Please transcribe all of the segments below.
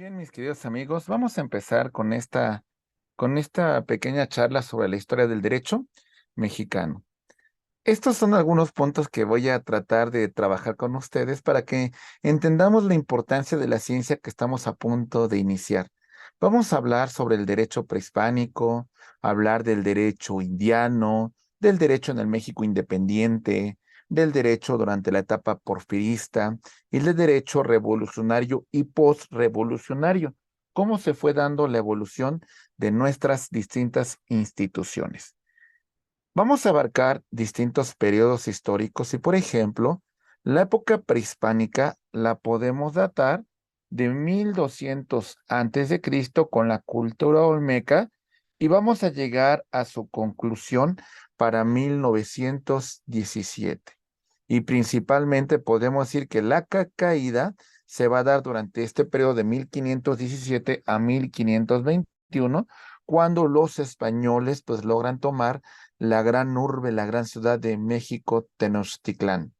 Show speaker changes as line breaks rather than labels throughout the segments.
Bien, mis queridos amigos, vamos a empezar con esta pequeña charla sobre la historia del derecho mexicano. Estos son algunos puntos que voy a tratar de trabajar con ustedes para que entendamos la importancia de la ciencia que estamos a punto de iniciar. Vamos a hablar sobre el derecho prehispánico, hablar del derecho indiano, del derecho en el México independiente, del derecho durante la etapa porfirista y del derecho revolucionario y postrevolucionario, cómo se fue dando la evolución de nuestras distintas instituciones. Vamos a abarcar distintos periodos históricos y, por ejemplo, la época prehispánica la podemos datar de 1200 antes de Cristo con la cultura olmeca y vamos a llegar a su conclusión para 1917. Y principalmente podemos decir que la caída se va a dar durante este periodo de 1517 a 1521, cuando los españoles pues logran tomar la gran urbe, la gran ciudad de México, Tenochtitlán.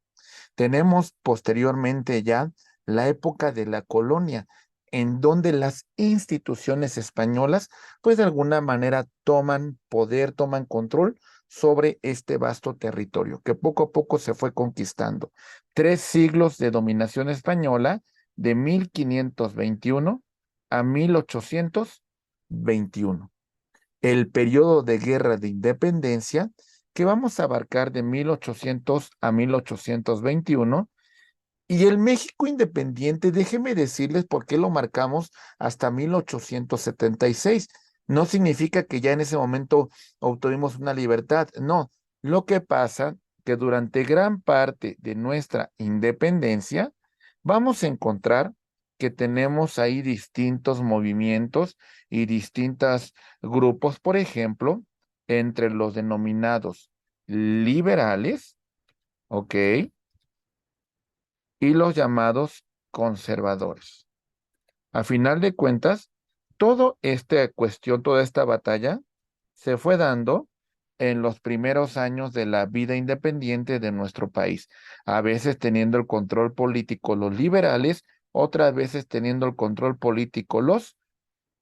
Tenemos posteriormente ya la época de la colonia, en donde las instituciones españolas, pues de alguna manera toman poder, toman control sobre este vasto territorio que poco a poco se fue conquistando. 3 siglos de dominación española, de 1521 a 1821, el periodo de guerra de independencia que vamos a abarcar de 1800 a 1821, y el México independiente, déjenme decirles por qué lo marcamos hasta 1876. No significa que ya en ese momento obtuvimos una libertad, no. Lo que pasa que durante gran parte de nuestra independencia vamos a encontrar que tenemos ahí distintos movimientos y distintos grupos, por ejemplo, entre los denominados liberales, ¿ok? Y los llamados conservadores. A final de cuentas, toda esta cuestión, toda esta batalla se fue dando en los primeros años de la vida independiente de nuestro país, a veces teniendo el control político los liberales, otras veces teniendo el control político los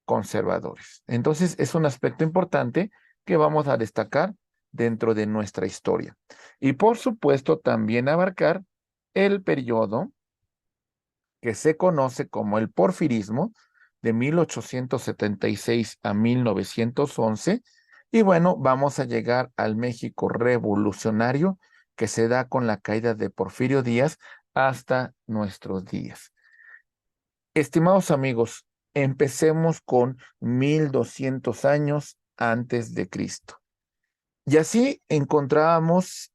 conservadores. Entonces, es un aspecto importante que vamos a destacar dentro de nuestra historia. Y por supuesto, también abarcar el periodo que se conoce como el porfirismo, de 1876 a 1911. Y bueno, vamos a llegar al México revolucionario que se da con la caída de Porfirio Díaz hasta nuestros días. Estimados amigos, empecemos con 1200 años antes de Cristo. Y así encontrábamos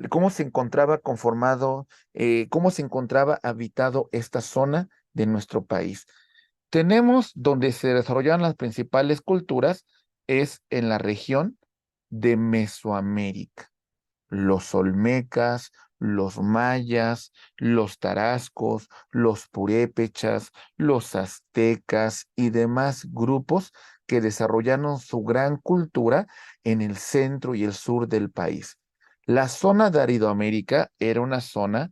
cómo se encontraba conformado, cómo se encontraba habitado esta zona de nuestro país. Tenemos donde se desarrollaron las principales culturas, es en la región de Mesoamérica. Los olmecas, los mayas, los tarascos, los purépechas, los aztecas y demás grupos que desarrollaron su gran cultura en el centro y el sur del país. La zona de Aridoamérica era una zona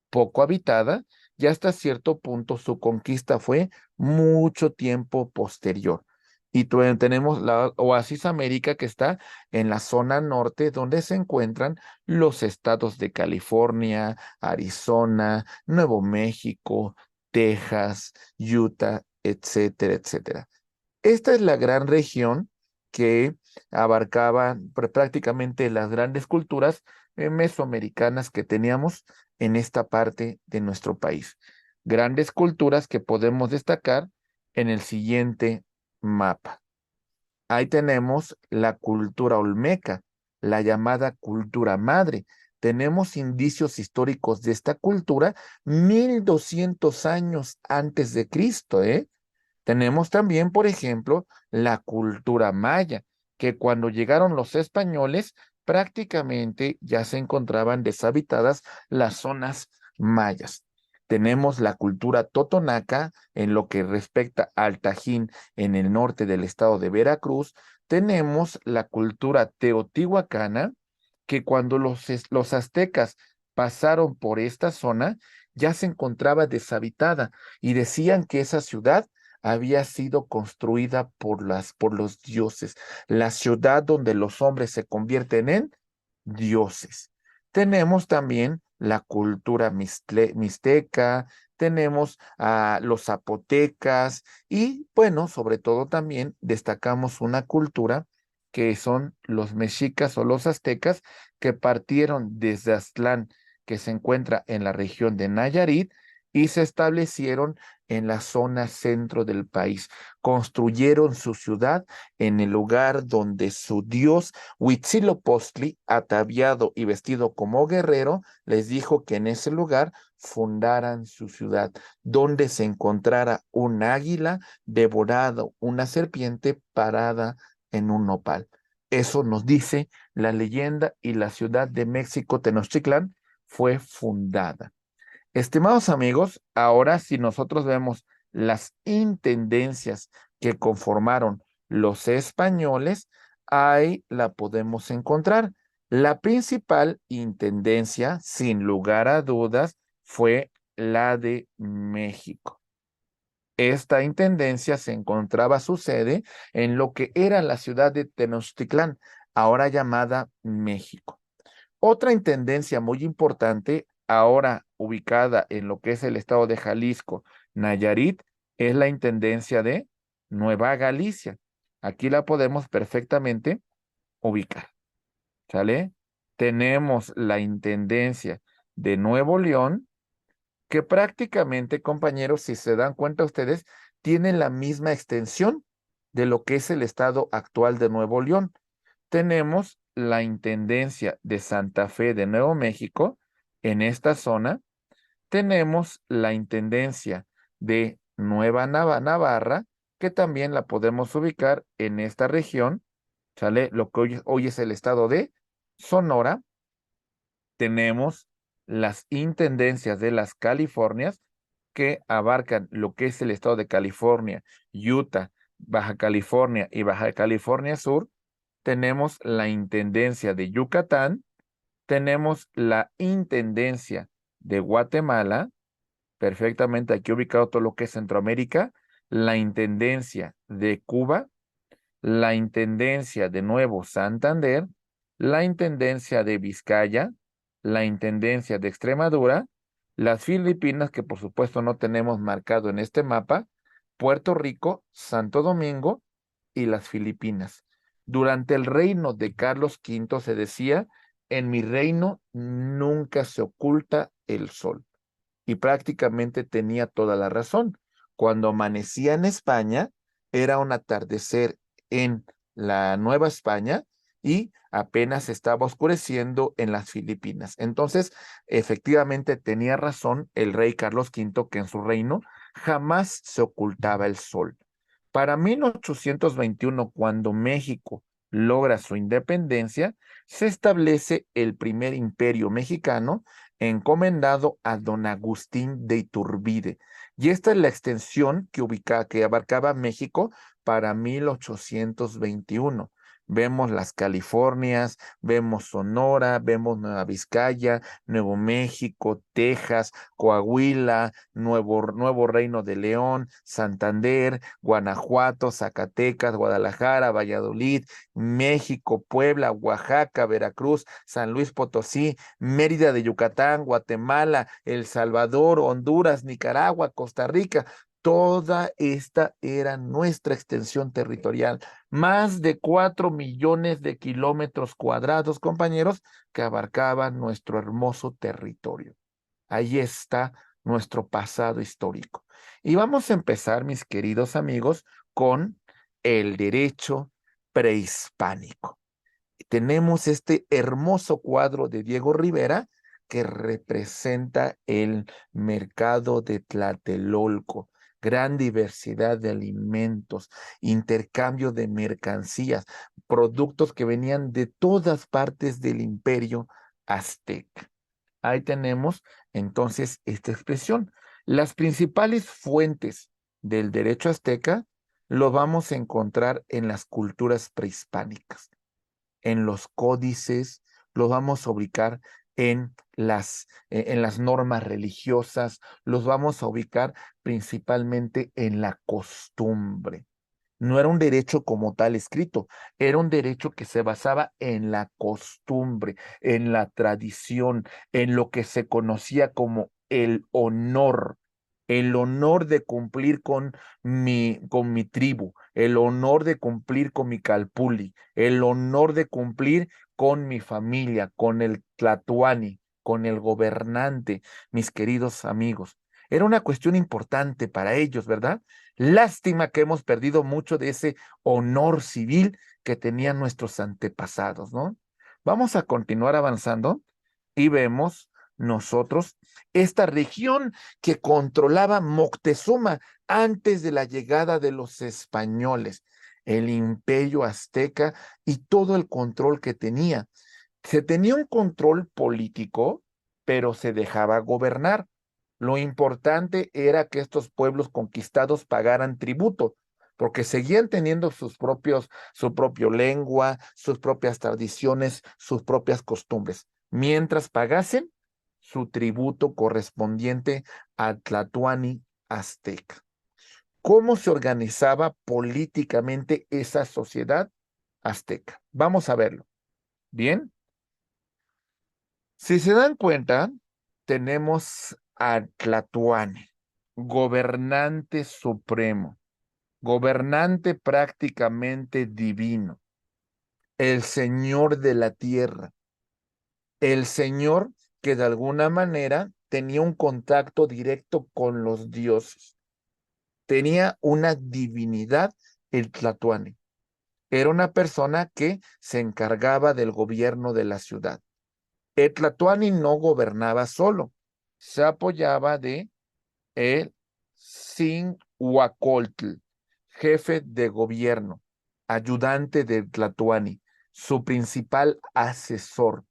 poco habitada y hasta cierto punto su conquista fue mucho tiempo posterior. Y tenemos la Oasis América que está en la zona norte donde se encuentran los estados de California, Arizona, Nuevo México, Texas, Utah, etcétera, etcétera. Esta es la gran región que abarcaba prácticamente las grandes culturas mesoamericanas que teníamos en esta parte de nuestro país. Grandes culturas que podemos destacar en el siguiente mapa. Ahí tenemos la cultura olmeca, la llamada cultura madre. Tenemos indicios históricos de esta cultura 1200 años antes de Cristo, ¿eh? Tenemos también, por ejemplo, la cultura maya, que cuando llegaron los españoles, prácticamente ya se encontraban deshabitadas las zonas mayas. Tenemos la cultura totonaca en lo que respecta al Tajín en el norte del estado de Veracruz. Tenemos la cultura teotihuacana, que cuando los aztecas pasaron por esta zona, ya se encontraba deshabitada y decían que esa ciudad había sido construida por los dioses, la ciudad donde los hombres se convierten en dioses. Tenemos también la cultura mixteca, tenemos a los zapotecas y bueno, sobre todo también destacamos una cultura que son los mexicas o los aztecas que partieron desde Aztlán, que se encuentra en la región de Nayarit, y se establecieron en la zona centro del país. Construyeron su ciudad en el lugar donde su dios Huitzilopochtli, ataviado y vestido como guerrero, les dijo que en ese lugar fundaran su ciudad, donde se encontrara un águila devorado, una serpiente parada en un nopal. Eso nos dice la leyenda y la ciudad de México, Tenochtitlán, fue fundada. Estimados amigos, ahora si nosotros vemos las intendencias que conformaron los españoles, ahí la podemos encontrar. La principal intendencia, sin lugar a dudas, fue la de México. Esta intendencia se encontraba su sede en lo que era la ciudad de Tenochtitlán, ahora llamada México. Otra intendencia muy importante, ahora ubicada en lo que es el estado de Jalisco, Nayarit, es la intendencia de Nueva Galicia. Aquí la podemos perfectamente ubicar, ¿sale? Tenemos la intendencia de Nuevo León, que prácticamente, compañeros, si se dan cuenta ustedes, tienen la misma extensión de lo que es el estado actual de Nuevo León. Tenemos la Intendencia de Santa Fe de Nuevo México en esta zona. Tenemos la Intendencia de Nueva Navarra, que también la podemos ubicar en esta región, ¿sale? Lo que hoy es el estado de Sonora. Tenemos las intendencias de las Californias, que abarcan lo que es el estado de California, Utah, Baja California y Baja California Sur. Tenemos la intendencia de Yucatán, tenemos la intendencia de Guatemala, perfectamente aquí ubicado todo lo que es Centroamérica, la intendencia de Cuba, la intendencia de Nuevo Santander, la intendencia de Vizcaya, la intendencia de Extremadura, las Filipinas, que por supuesto no tenemos marcado en este mapa, Puerto Rico, Santo Domingo y las Filipinas. Durante el reino de Carlos V se decía, en mi reino nunca se oculta el sol. Y prácticamente tenía toda la razón. Cuando amanecía en España, era un atardecer en la Nueva España y apenas estaba oscureciendo en las Filipinas. Entonces, efectivamente tenía razón el rey Carlos V, que en su reino jamás se ocultaba el sol. Para 1821, cuando México logra su independencia, se establece el primer imperio mexicano encomendado a don Agustín de Iturbide. Y esta es la extensión que abarcaba México para 1821. Vemos las Californias, vemos Sonora, vemos Nueva Vizcaya, Nuevo México, Texas, Coahuila, Nuevo Reino de León, Santander, Guanajuato, Zacatecas, Guadalajara, Valladolid, México, Puebla, Oaxaca, Veracruz, San Luis Potosí, Mérida de Yucatán, Guatemala, El Salvador, Honduras, Nicaragua, Costa Rica. Toda esta era nuestra extensión territorial. Más de 4 millones de kilómetros cuadrados, compañeros, que abarcaban nuestro hermoso territorio. Ahí está nuestro pasado histórico. Y vamos a empezar, mis queridos amigos, con el derecho prehispánico. Tenemos este hermoso cuadro de Diego Rivera que representa el mercado de Tlatelolco, gran diversidad de alimentos, intercambio de mercancías, productos que venían de todas partes del imperio azteca. Ahí tenemos entonces esta expresión. Las principales fuentes del derecho azteca lo vamos a encontrar en las culturas prehispánicas, en los códices, los vamos a ubicar en las normas religiosas, los vamos a ubicar principalmente en la costumbre. No era un derecho como tal escrito, era un derecho que se basaba en la costumbre, en la tradición, en lo que se conocía como el honor de cumplir con mi tribu, el honor de cumplir con mi calpuli, el honor de cumplir con mi familia, con el tlatoani, con el gobernante, mis queridos amigos. Era una cuestión importante para ellos, ¿verdad? Lástima que hemos perdido mucho de ese honor civil que tenían nuestros antepasados, ¿no? Vamos a continuar avanzando y vemos nosotros esta región que controlaba Moctezuma antes de la llegada de los españoles, el imperio azteca y todo el control que tenía. Se tenía un control político, pero se dejaba gobernar. Lo importante era que estos pueblos conquistados pagaran tributo, porque seguían teniendo su propia lengua, sus propias tradiciones, sus propias costumbres, mientras pagasen su tributo correspondiente al Tlatoani azteca. ¿Cómo se organizaba políticamente esa sociedad azteca? Vamos a verlo. Bien, si se dan cuenta, tenemos a Tlatoani, gobernante supremo, gobernante prácticamente divino, el señor de la tierra, el señor que de alguna manera tenía un contacto directo con los dioses, tenía una divinidad, el Tlatoani. Era una persona que se encargaba del gobierno de la ciudad. El Tlatoani no gobernaba solo, se apoyaba de el Cinhuacoltl, jefe de gobierno, ayudante de Tlatoani, su principal asesor,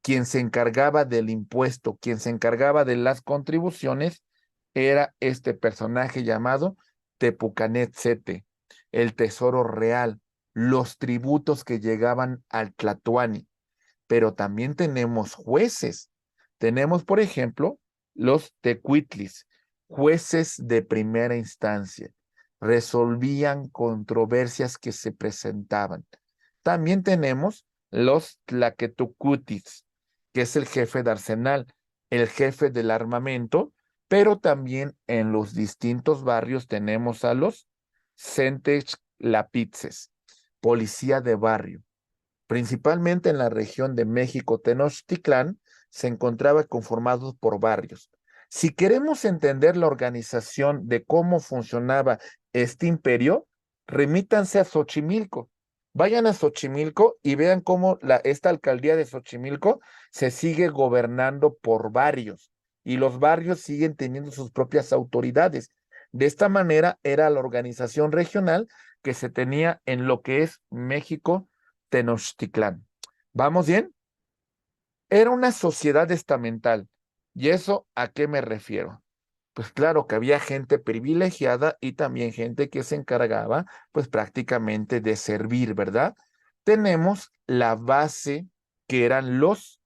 quien se encargaba del impuesto, quien se encargaba de las contribuciones, era este personaje llamado Tepucanetzete, el tesoro real, los tributos que llegaban al Tlatoani. Pero también tenemos jueces. Tenemos, por ejemplo, los tecuitlis, jueces de primera instancia. Resolvían controversias que se presentaban. También tenemos los tlaquetucutis, que es el jefe de arsenal, el jefe del armamento, pero también en los distintos barrios tenemos a los centexlapitzes, policía de barrio. Principalmente en la región de México, Tenochtitlán, se encontraba conformado por barrios. Si queremos entender la organización de cómo funcionaba este imperio, remítanse a Xochimilco. Vayan a Xochimilco y vean cómo esta alcaldía de Xochimilco se sigue gobernando por barrios y los barrios siguen teniendo sus propias autoridades. De esta manera era la organización regional que se tenía en lo que es México Tenochtitlán. ¿Vamos bien? Era una sociedad estamental. ¿Y eso a qué me refiero? Pues claro que había gente privilegiada y también gente que se encargaba, pues prácticamente de servir, ¿verdad? Tenemos la base que eran los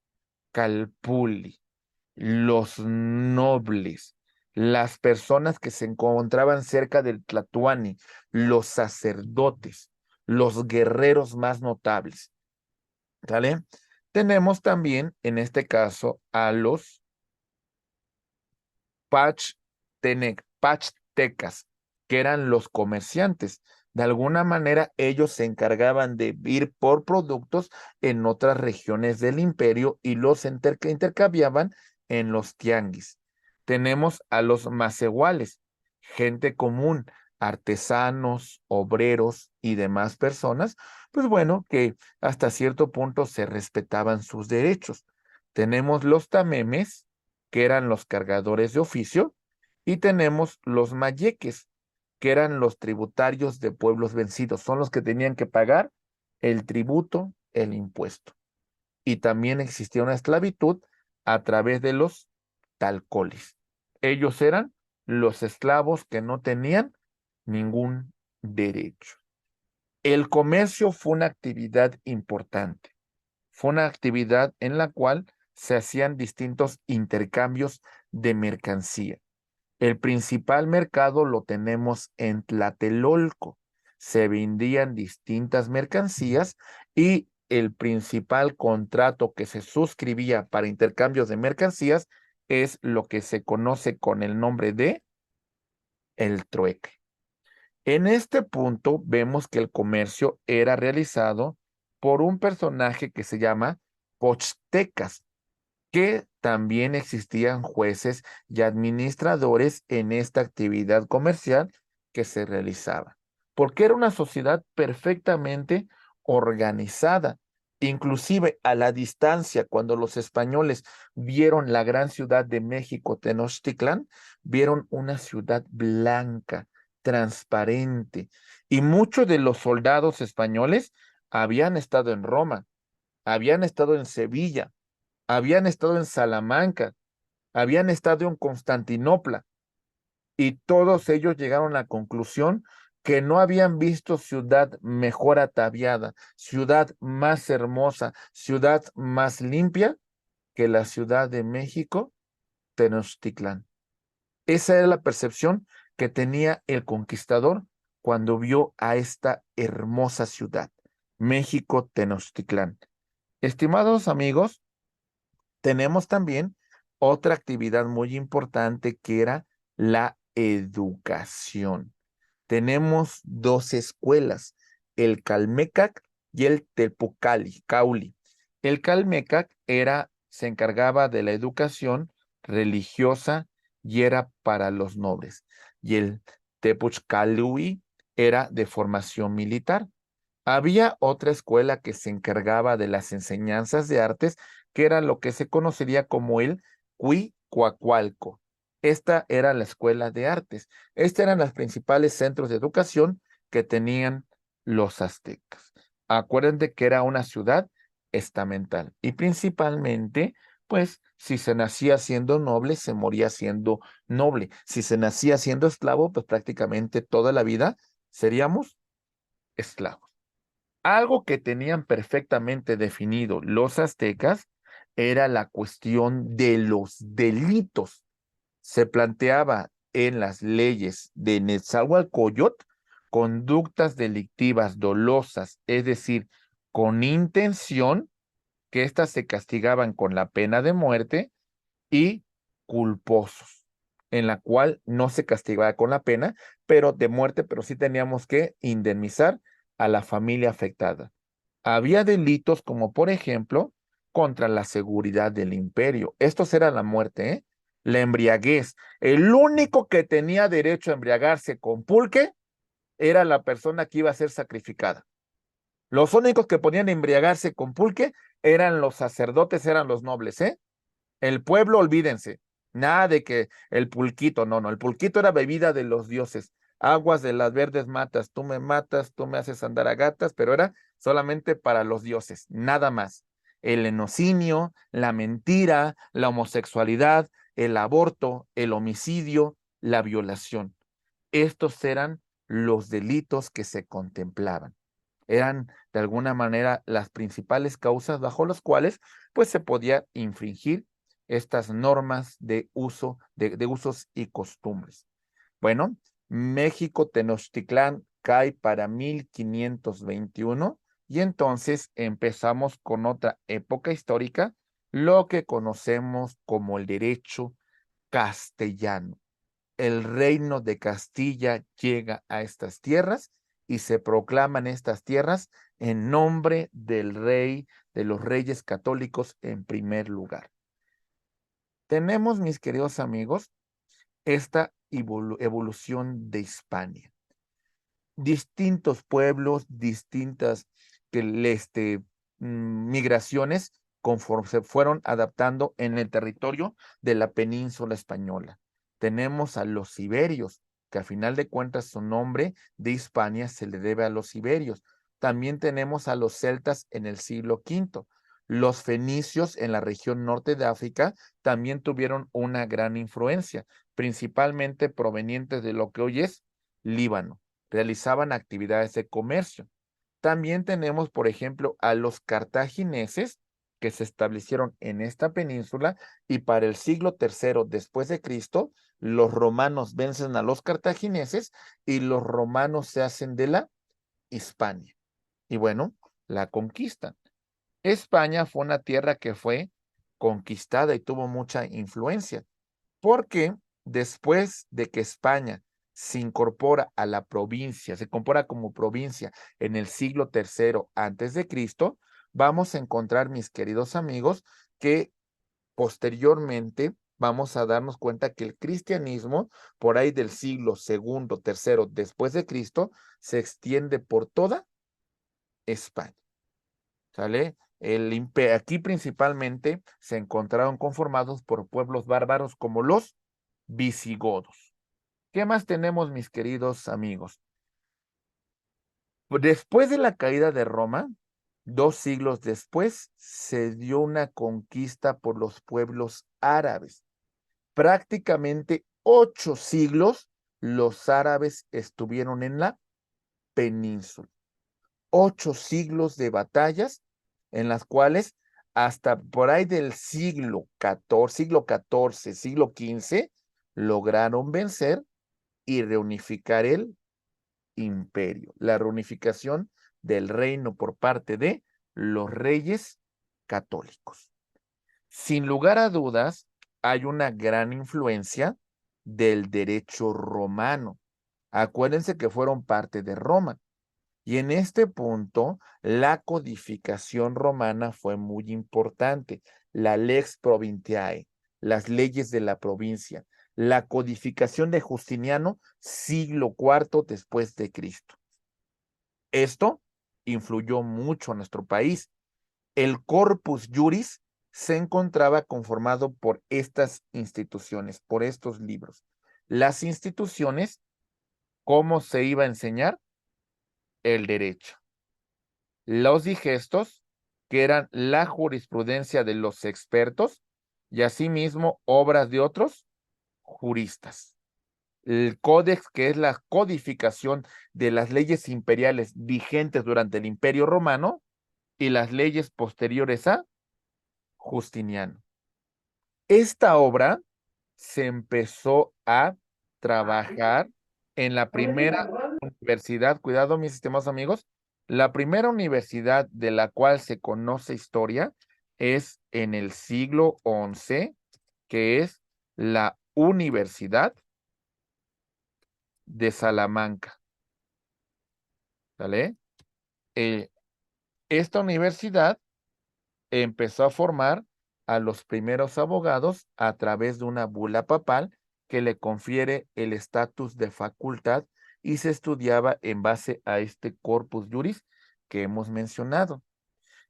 calpuli, los nobles, las personas que se encontraban cerca del Tlatoani, los sacerdotes, los guerreros más notables. ¿Sale? Tenemos también, en este caso, a los pachtecas, que eran los comerciantes. De alguna manera, ellos se encargaban de ir por productos en otras regiones del imperio y los intercambiaban en los tianguis. Tenemos a los macehuales, gente común, artesanos, obreros y demás personas, pues bueno, que hasta cierto punto se respetaban sus derechos. Tenemos los tamemes, que eran los cargadores de oficio, y tenemos los mayeques, que eran los tributarios de pueblos vencidos, son los que tenían que pagar el tributo, el impuesto. Y también existía una esclavitud a través de los talcolis. Ellos eran los esclavos que no tenían ningún derecho. El comercio fue una actividad importante, fue una actividad en la cual se hacían distintos intercambios de mercancía. El principal mercado lo tenemos en Tlatelolco. Se vendían distintas mercancías y el principal contrato que se suscribía para intercambios de mercancías es lo que se conoce con el nombre de el trueque. En este punto vemos que el comercio era realizado por un personaje que se llama Pochtecas, que también existían jueces y administradores en esta actividad comercial que se realizaba, porque era una sociedad perfectamente organizada. Inclusive a la distancia, cuando los españoles vieron la gran ciudad de México, Tenochtitlán, vieron una ciudad blanca, transparente, y muchos de los soldados españoles habían estado en Roma, habían estado en Sevilla, habían estado en Salamanca, habían estado en Constantinopla, y todos ellos llegaron a la conclusión que no habían visto ciudad mejor ataviada, ciudad más hermosa, ciudad más limpia que la Ciudad de México, Tenochtitlán. Esa era la percepción que tenía el conquistador cuando vio a esta hermosa ciudad, México, Tenochtitlán. Estimados amigos, tenemos también otra actividad muy importante que era la educación. Tenemos dos escuelas, el Calmecac y el Cauli. El Calmecac se encargaba de la educación religiosa y era para los nobles. Y el Tepuchcalui era de formación militar. Había otra escuela que se encargaba de las enseñanzas de artes, que era lo que se conocería como el Cuicuacualco. Esta era la escuela de artes. Estos eran los principales centros de educación que tenían los aztecas. Acuérdense que era una ciudad estamental y principalmente, pues, si se nacía siendo noble, se moría siendo noble. Si se nacía siendo esclavo, pues prácticamente toda la vida seríamos esclavos. Algo que tenían perfectamente definido los aztecas era la cuestión de los delitos. Se planteaba en las leyes de Netzahualcóyotl conductas delictivas dolosas, es decir, con intención, que éstas se castigaban con la pena de muerte, y culposos, en la cual no se castigaba con la pena, pero de muerte, pero sí teníamos que indemnizar a la familia afectada. Había delitos como, por ejemplo, contra la seguridad del imperio. Estos era la muerte, ¿eh? La embriaguez. El único que tenía derecho a embriagarse con pulque era la persona que iba a ser sacrificada. Los únicos que podían embriagarse con pulque eran los sacerdotes, eran los nobles, ¿eh? El pueblo, olvídense. Nada de que el pulquito, no, no. El pulquito era bebida de los dioses. Aguas de las verdes matas, tú me haces andar a gatas, pero era solamente para los dioses, nada más. El enocinio, la mentira, la homosexualidad, el aborto, el homicidio, la violación. Estos eran los delitos que se contemplaban. Eran de alguna manera las principales causas bajo las cuales pues se podía infringir estas normas de uso, de usos y costumbres. Bueno, México Tenochtitlán cae para 1521 y entonces empezamos con otra época histórica, lo que conocemos como el derecho castellano. El reino de Castilla llega a estas tierras y se proclaman estas tierras en nombre del rey, de los reyes católicos en primer lugar. Tenemos, mis queridos amigos, esta evolución de Hispania. Distintos pueblos, distintas migraciones conforme se fueron adaptando en el territorio de la península española. Tenemos a los iberios, que a final de cuentas su nombre de Hispania se le debe a los iberios. También tenemos a los celtas en el siglo V. Los fenicios en la región norte de África también tuvieron una gran influencia, principalmente provenientes de lo que hoy es Líbano. Realizaban actividades de comercio. También tenemos, por ejemplo, a los cartagineses, que se establecieron en esta península, y para el siglo III después de Cristo, los romanos vencen a los cartagineses y los romanos se hacen de la Hispania. Y bueno, la conquistan. España fue una tierra que fue conquistada y tuvo mucha influencia, porque después de que España se incorpora a la provincia, se incorpora como provincia en el siglo III antes de Cristo, vamos a encontrar, mis queridos amigos, que posteriormente vamos a darnos cuenta que el cristianismo, por ahí del siglo II, III después de Cristo, se extiende por toda España. ¿Sale? Aquí principalmente se encontraron conformados por pueblos bárbaros como los visigodos. ¿Qué más tenemos, mis queridos amigos? Después de la caída de Roma, 2 siglos después, se dio una conquista por los pueblos árabes. Prácticamente 8 siglos los árabes estuvieron en la península. 8 siglos de batallas en las cuales hasta por ahí del siglo XIV, siglo XV, lograron vencer y reunificar el imperio, la reunificación del reino por parte de los reyes católicos. Sin lugar a dudas, hay una gran influencia del derecho romano. Acuérdense que fueron parte de Roma. Y en este punto, la codificación romana fue muy importante. La lex provinciae, las leyes de la provincia, la codificación de Justiniano, siglo IV después de Cristo. Esto influyó mucho a nuestro país. El corpus juris se encontraba conformado por estas instituciones, por estos libros. Las instituciones, ¿cómo se iba a enseñar? El derecho. Los digestos, que eran la jurisprudencia de los expertos, y asimismo obras de otros juristas. El códex, que es la codificación de las leyes imperiales vigentes durante el Imperio Romano y las leyes posteriores a Justiniano. Esta obra se empezó a trabajar en la primera universidad, cuidado mis estimados amigos, la primera universidad de la cual se conoce historia es en el siglo XI, que es la Universidad de Salamanca. ¿Vale? Esta universidad empezó a formar a los primeros abogados a través de una bula papal que le confiere el estatus de facultad y se estudiaba en base a este corpus juris que hemos mencionado.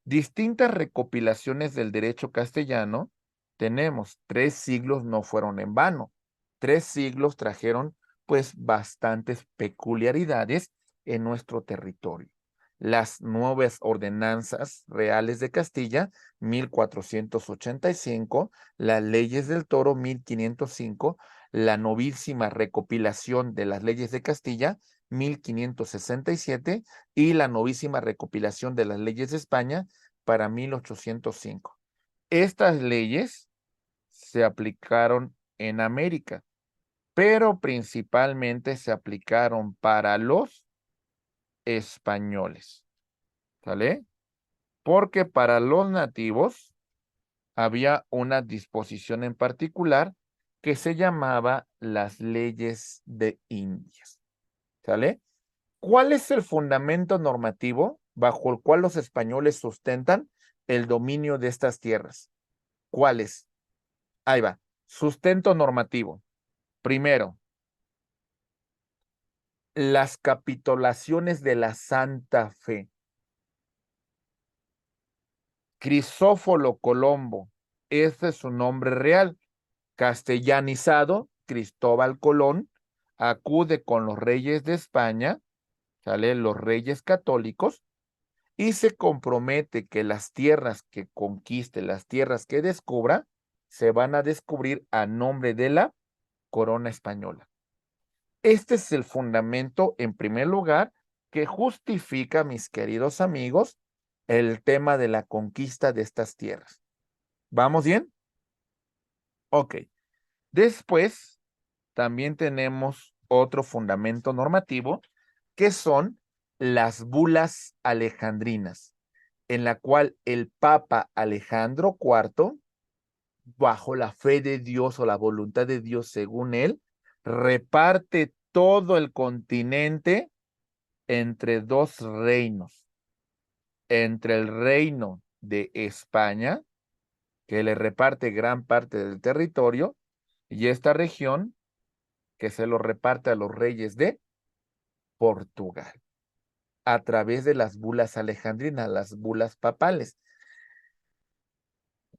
Distintas recopilaciones del derecho castellano tenemos. 3 siglos no fueron en vano. 3 siglos trajeron pues bastantes peculiaridades en nuestro territorio. Las nuevas ordenanzas reales de Castilla, 1485, las leyes del Toro, 1505, la novísima recopilación de las leyes de Castilla, 1567, y la novísima recopilación de las leyes de España para 1805. Estas leyes se aplicaron en América, pero principalmente se aplicaron para los españoles, ¿sale? Porque para los nativos había una disposición en particular que se llamaba las leyes de Indias, ¿sale? ¿Cuál es el fundamento normativo bajo el cual los españoles sustentan el dominio de estas tierras? ¿Cuál es? Ahí va. Sustento normativo. Primero, las capitulaciones de la Santa Fe. Crisóforo Colombo, ese es su nombre real. Castellanizado, Cristóbal Colón, acude con los reyes de España, ¿sale? Los reyes católicos, y se compromete que las tierras que conquiste, las tierras que descubra, se van a descubrir a nombre de la corona española. Este es el fundamento, en primer lugar, que justifica, mis queridos amigos, el tema de la conquista de estas tierras. ¿Vamos bien? Ok. Después, también tenemos otro fundamento normativo, que son las bulas alejandrinas, en la cual el Papa Alejandro IV, bajo la fe de Dios o la voluntad de Dios según él, reparte todo el continente entre dos reinos, entre el reino de España, que le reparte gran parte del territorio, y esta región que se lo reparte a los reyes de Portugal, a través de las bulas alejandrinas, las bulas papales.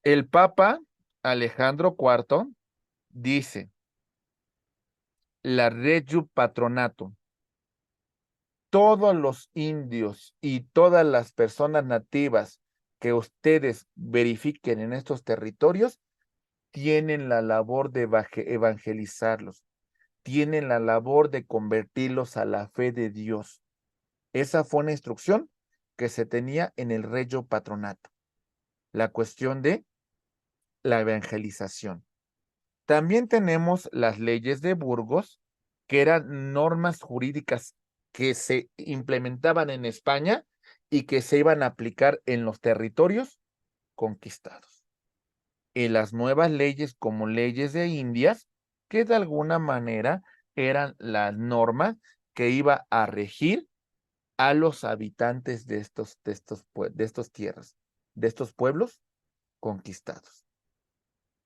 El Papa Alejandro IV dice, la Regium Patronatum, todos los indios y todas las personas nativas que ustedes verifiquen en estos territorios tienen la labor de evangelizarlos, tienen la labor de convertirlos a la fe de Dios. Esa fue una instrucción que se tenía en el Regio Patronato, la cuestión de la evangelización. También tenemos las leyes de Burgos, que eran normas jurídicas que se implementaban en España y que se iban a aplicar en los territorios conquistados. Y las nuevas leyes como leyes de Indias, que de alguna manera eran las normas que iba a regir a los habitantes de estos tierras, de estos pueblos conquistados.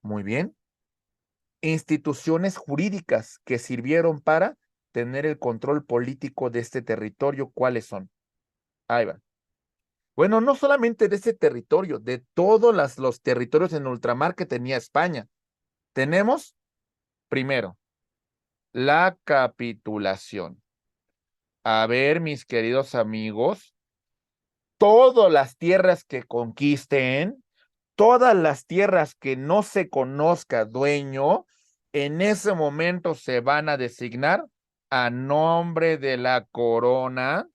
Muy bien. Instituciones jurídicas que sirvieron para tener el control político de este territorio, ¿cuáles son? Ahí van. Bueno, no solamente de ese territorio, de todos los territorios en ultramar que tenía España. Tenemos, primero, la capitulación. A ver, mis queridos amigos, todas las tierras que conquisten, todas las tierras que no se conozca dueño, en ese momento se van a designar a nombre de la corona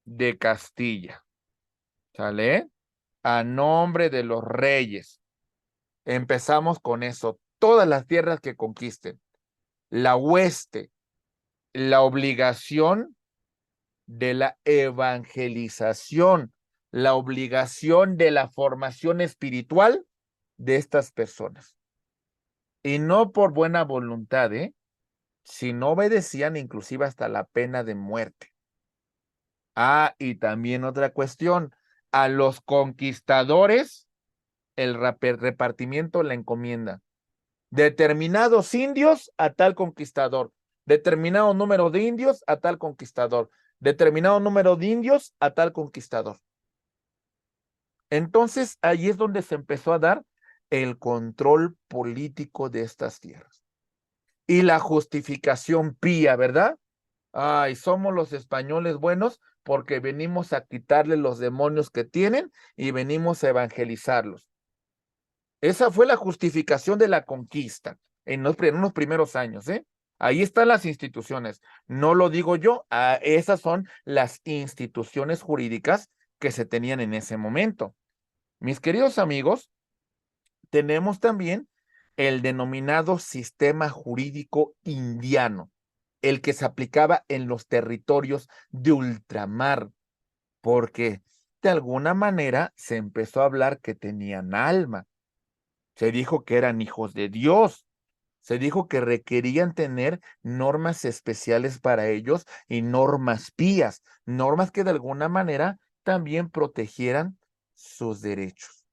de Castilla. ¿Sale? A nombre de los reyes. Empezamos con eso. Todas las tierras que conquisten. La hueste, la obligación de la evangelización, la obligación de la formación espiritual de estas personas. Y no por buena voluntad, si no obedecían inclusive hasta la pena de muerte. Ah, y también otra cuestión, a los conquistadores el repartimiento la encomienda. Determinados indios a tal conquistador, determinado número de indios a tal conquistador, determinado número de indios a tal conquistador. Entonces ahí es donde se empezó a dar el control político de estas tierras. Y la justificación pía, ¿verdad? Ay, somos los españoles buenos porque venimos a quitarle los demonios que tienen y venimos a evangelizarlos. Esa fue la justificación de la conquista en unos primeros años, ¿eh? Ahí están las instituciones. No lo digo yo, esas son las instituciones jurídicas que se tenían en ese momento. Mis queridos amigos, tenemos también el denominado sistema jurídico indiano, el que se aplicaba en los territorios de ultramar, porque de alguna manera se empezó a hablar que tenían alma. Se dijo que eran hijos de Dios. Se dijo que requerían tener normas especiales para ellos y normas pías, normas que de alguna manera también protegieran sus derechos.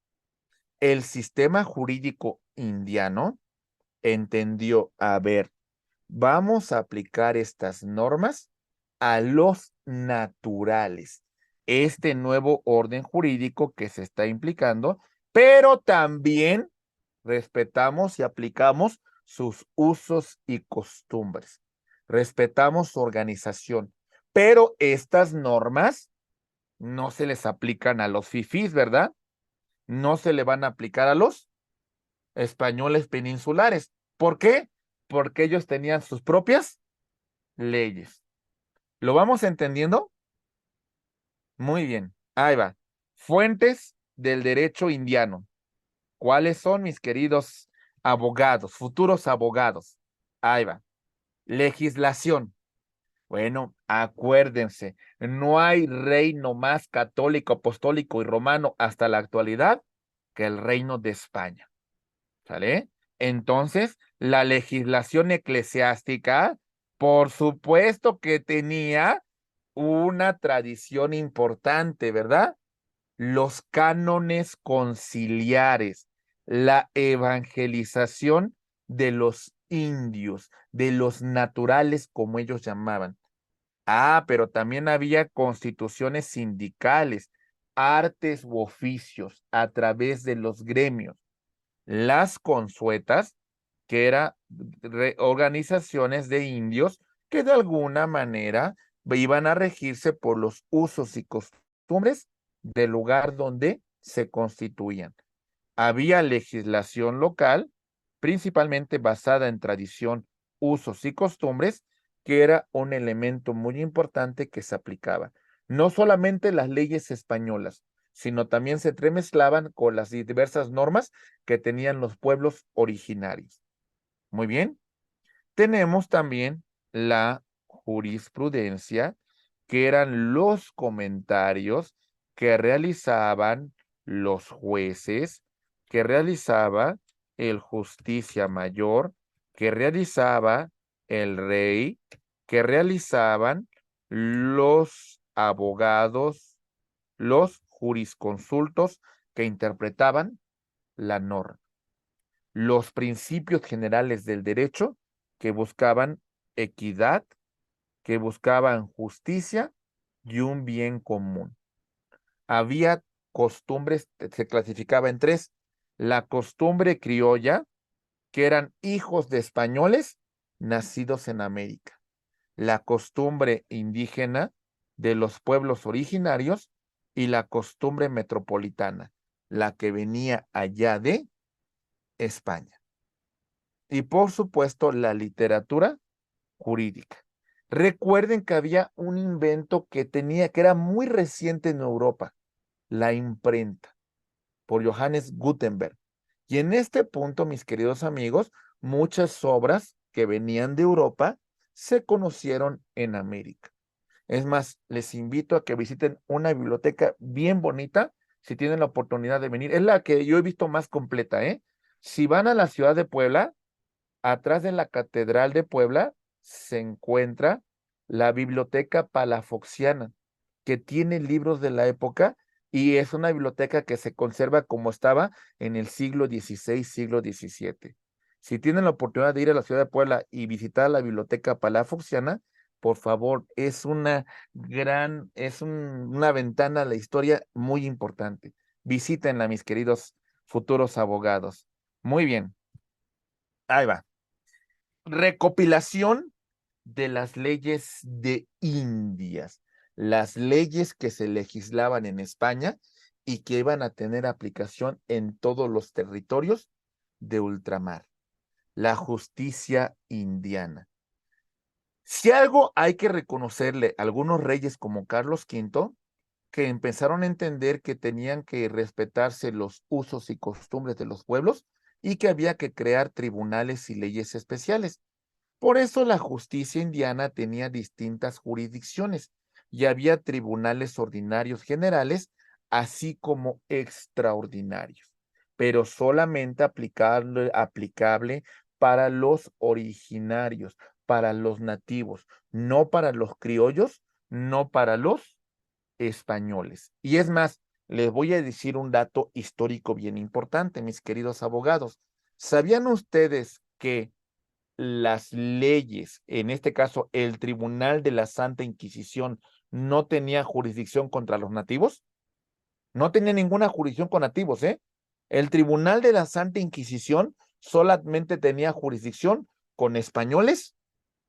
El sistema jurídico indiano entendió, a ver, vamos a aplicar estas normas a los naturales, este nuevo orden jurídico que se está implicando, pero también respetamos y aplicamos sus usos y costumbres, respetamos su organización, pero estas normas no se les aplican a los fifís, ¿verdad? No se le van a aplicar a los españoles peninsulares. ¿Por qué? Porque ellos tenían sus propias leyes. ¿Lo vamos entendiendo? Muy bien. Ahí va. Fuentes del derecho indiano. ¿Cuáles son, mis queridos abogados, futuros abogados? Ahí va. Legislación. Bueno, acuérdense, no hay reino más católico, apostólico y romano hasta la actualidad que el reino de España. ¿Sale? Entonces, la legislación eclesiástica, por supuesto que tenía una tradición importante, ¿verdad? Los cánones conciliares, la evangelización de los indios, de los naturales, como ellos llamaban. Ah, pero también había constituciones sindicales, artes u oficios a través de los gremios. Las consuetas, que eran organizaciones de indios que de alguna manera iban a regirse por los usos y costumbres del lugar donde se constituían. Había legislación local, principalmente basada en tradición, usos y costumbres, que era un elemento muy importante que se aplicaba. No solamente las leyes españolas, sino también se entremezclaban con las diversas normas que tenían los pueblos originarios. Muy bien. Tenemos también la jurisprudencia, que eran los comentarios que realizaban los jueces, que realizaba el justicia mayor, que realizaba el rey, que realizaban los abogados, los jurisconsultos que interpretaban la norma, los principios generales del derecho que buscaban equidad, que buscaban justicia y un bien común. Había costumbres, se clasificaba en tres: la costumbre criolla, que eran hijos de españoles nacidos en América; la costumbre indígena de los pueblos originarios; y la costumbre metropolitana, la que venía allá de España. Y por supuesto, la literatura jurídica. Recuerden que había un invento que era muy reciente en Europa, la imprenta, por Johannes Gutenberg. Y en este punto, mis queridos amigos, muchas obras que venían de Europa se conocieron en América. Es más, les invito a que visiten una biblioteca bien bonita si tienen la oportunidad de venir. Es la que yo he visto más completa, ¿eh? Si van a la ciudad de Puebla, atrás de la Catedral de Puebla se encuentra la Biblioteca Palafoxiana, que tiene libros de la época y es una biblioteca que se conserva como estaba en el siglo XVI, siglo XVII. Si tienen la oportunidad de ir a la ciudad de Puebla y visitar la Biblioteca Palafoxiana, por favor, es una ventana a la historia muy importante. Visítenla, mis queridos futuros abogados. Muy bien, ahí va. Recopilación de las leyes de Indias, las leyes que se legislaban en España y que iban a tener aplicación en todos los territorios de ultramar, la justicia indiana. Si algo hay que reconocerle a algunos reyes como Carlos V, que empezaron a entender que tenían que respetarse los usos y costumbres de los pueblos y que había que crear tribunales y leyes especiales. Por eso la justicia indiana tenía distintas jurisdicciones y había tribunales ordinarios generales, así como extraordinarios, pero solamente aplicable para los originarios, para los nativos, no para los criollos, no para los españoles. Y es más, les voy a decir un dato histórico bien importante, mis queridos abogados. ¿Sabían ustedes que las leyes, en este caso el Tribunal de la Santa Inquisición, no tenía jurisdicción contra los nativos? No tenía ninguna jurisdicción con nativos, ¿eh? El Tribunal de la Santa Inquisición solamente tenía jurisdicción con españoles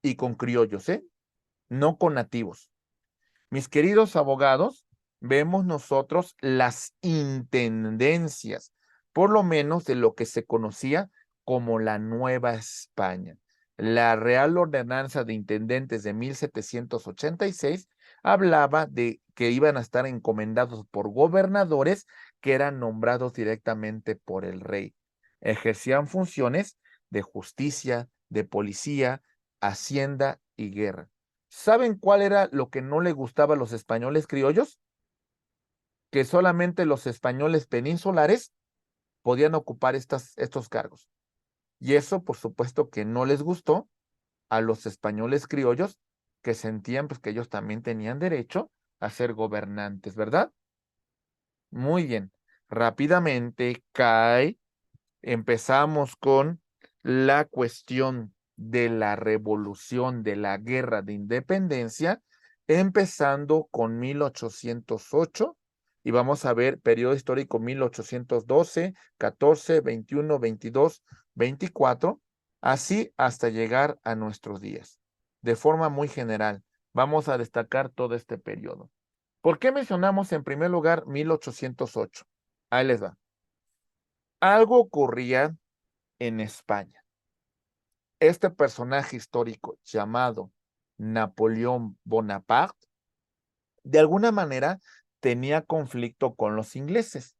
y con criollos, ¿eh? No con nativos. Mis queridos abogados, vemos nosotros las intendencias, por lo menos de lo que se conocía como la Nueva España. La Real Ordenanza de Intendentes de 1786 hablaba de que iban a estar encomendados por gobernadores que eran nombrados directamente por el rey. Ejercían funciones de justicia, de policía, hacienda y guerra. ¿Saben cuál era lo que no le gustaba a los españoles criollos? Que solamente los españoles peninsulares podían ocupar estos cargos. Y eso, por supuesto, que no les gustó a los españoles criollos, que sentían pues que ellos también tenían derecho a ser gobernantes, ¿verdad? Muy bien. Rápidamente cae. Empezamos con la cuestión de la revolución, de la guerra de independencia, empezando con 1808, y vamos a ver periodo histórico 1812, 14, 21, 22, 24, así hasta llegar a nuestros días. De forma muy general, vamos a destacar todo este periodo. ¿Por qué mencionamos en primer lugar 1808? Ahí les va. Algo ocurría en España. Este personaje histórico llamado Napoleón Bonaparte, de alguna manera tenía conflicto con los ingleses.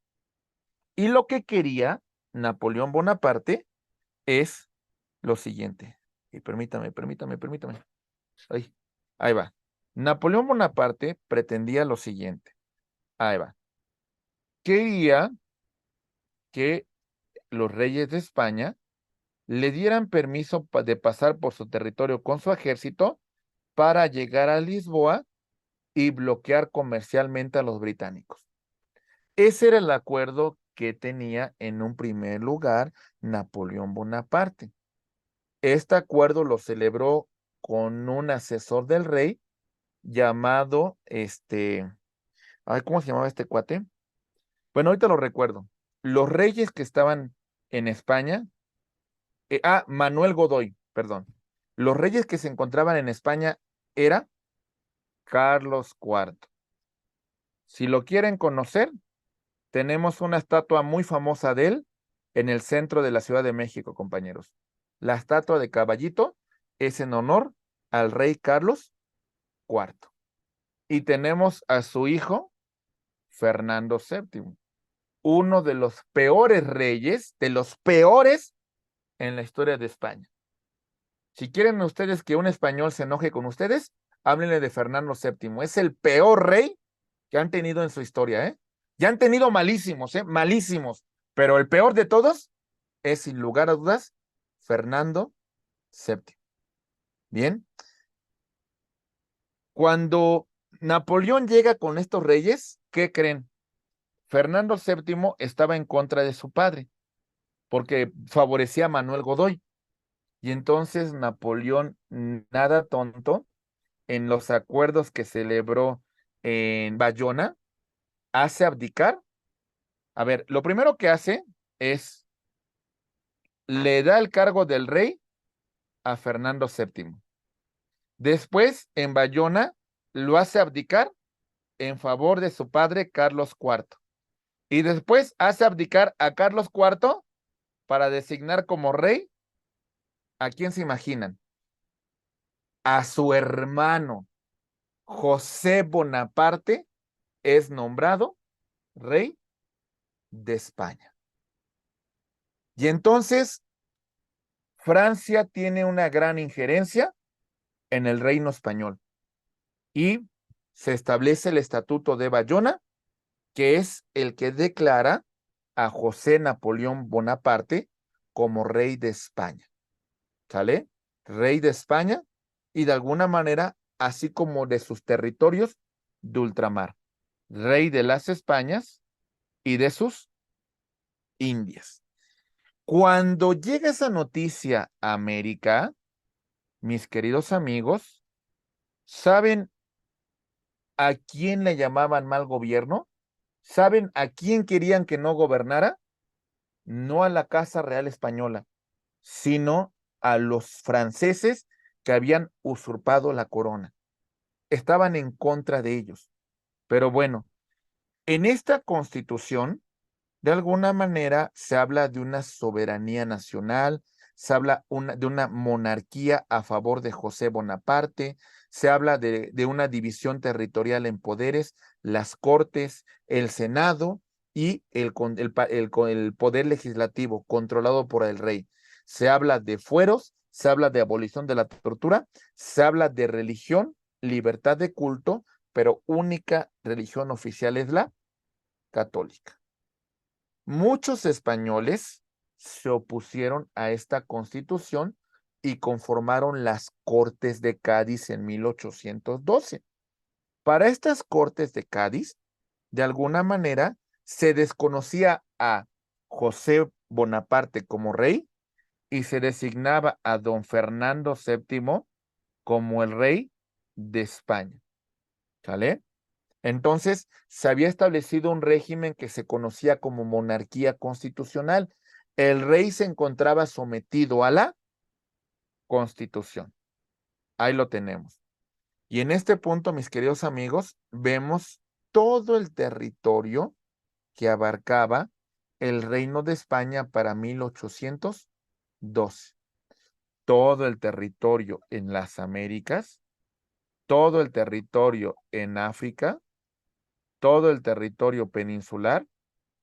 Y lo que quería Napoleón Bonaparte es lo siguiente. Y permítame. Ahí va. Napoleón Bonaparte pretendía lo siguiente. Ahí va. Quería que los reyes de España le dieran permiso de pasar por su territorio con su ejército para llegar a Lisboa y bloquear comercialmente a los británicos. Ese era el acuerdo que tenía en un primer lugar Napoleón Bonaparte. Este acuerdo lo celebró con un asesor del rey llamado, ¿cómo se llamaba este cuate? Bueno, ahorita lo recuerdo. Los reyes que estaban en España, Manuel Godoy, perdón. Los reyes que se encontraban en España era Carlos IV. Si lo quieren conocer, tenemos una estatua muy famosa de él en el centro de la Ciudad de México, compañeros. La estatua de Caballito es en honor al rey Carlos IV. Y tenemos a su hijo, Fernando VII, uno de los peores reyes, de los peores en la historia de España. Si quieren ustedes que un español se enoje con ustedes, háblenle de Fernando VII. Es el peor rey que han tenido en su historia, ¿eh? Ya han tenido malísimos, ¿eh? Malísimos. Pero el peor de todos es, sin lugar a dudas, Fernando VII. Bien. Cuando Napoleón llega con estos reyes, ¿qué creen? Fernando VII estaba en contra de su padre, porque favorecía a Manuel Godoy. Y entonces Napoleón, nada tonto, en los acuerdos que celebró en Bayona, hace abdicar. A ver, lo primero que hace es, le da el cargo del rey a Fernando VII. Después, en Bayona, lo hace abdicar en favor de su padre Carlos IV. Y después hace abdicar a Carlos IV para designar como rey, ¿a quién se imaginan? A su hermano José Bonaparte es nombrado rey de España. Y entonces Francia tiene una gran injerencia en el reino español y se establece el Estatuto de Bayona, que es el que declara a José Napoleón Bonaparte como rey de España. ¿Sale? Rey de España y de alguna manera, así como de sus territorios de ultramar. Rey de las Españas y de sus Indias. Cuando llega esa noticia a América, mis queridos amigos, ¿saben a quién le llamaban mal gobierno? ¿Saben a quién querían que no gobernara? No a la Casa Real Española, sino a los franceses que habían usurpado la corona. Estaban en contra de ellos. Pero bueno, en esta constitución, de alguna manera, se habla de una soberanía nacional, se habla de una monarquía a favor de José Bonaparte, se habla de una división territorial en poderes, las cortes, el Senado y el poder legislativo controlado por el rey. Se habla de fueros, se habla de abolición de la tortura, se habla de religión, libertad de culto, pero única religión oficial es la católica. Muchos españoles se opusieron a esta constitución y conformaron las Cortes de Cádiz en 1812. Para estas Cortes de Cádiz, de alguna manera, se desconocía a José Bonaparte como rey y se designaba a don Fernando VII como el rey de España. ¿Sale? Entonces, se había establecido un régimen que se conocía como monarquía constitucional. El rey se encontraba sometido a la Constitución. Ahí lo tenemos. Y en este punto, mis queridos amigos, vemos todo el territorio que abarcaba el Reino de España para 1812. Todo el territorio en las Américas, todo el territorio en África, todo el territorio peninsular,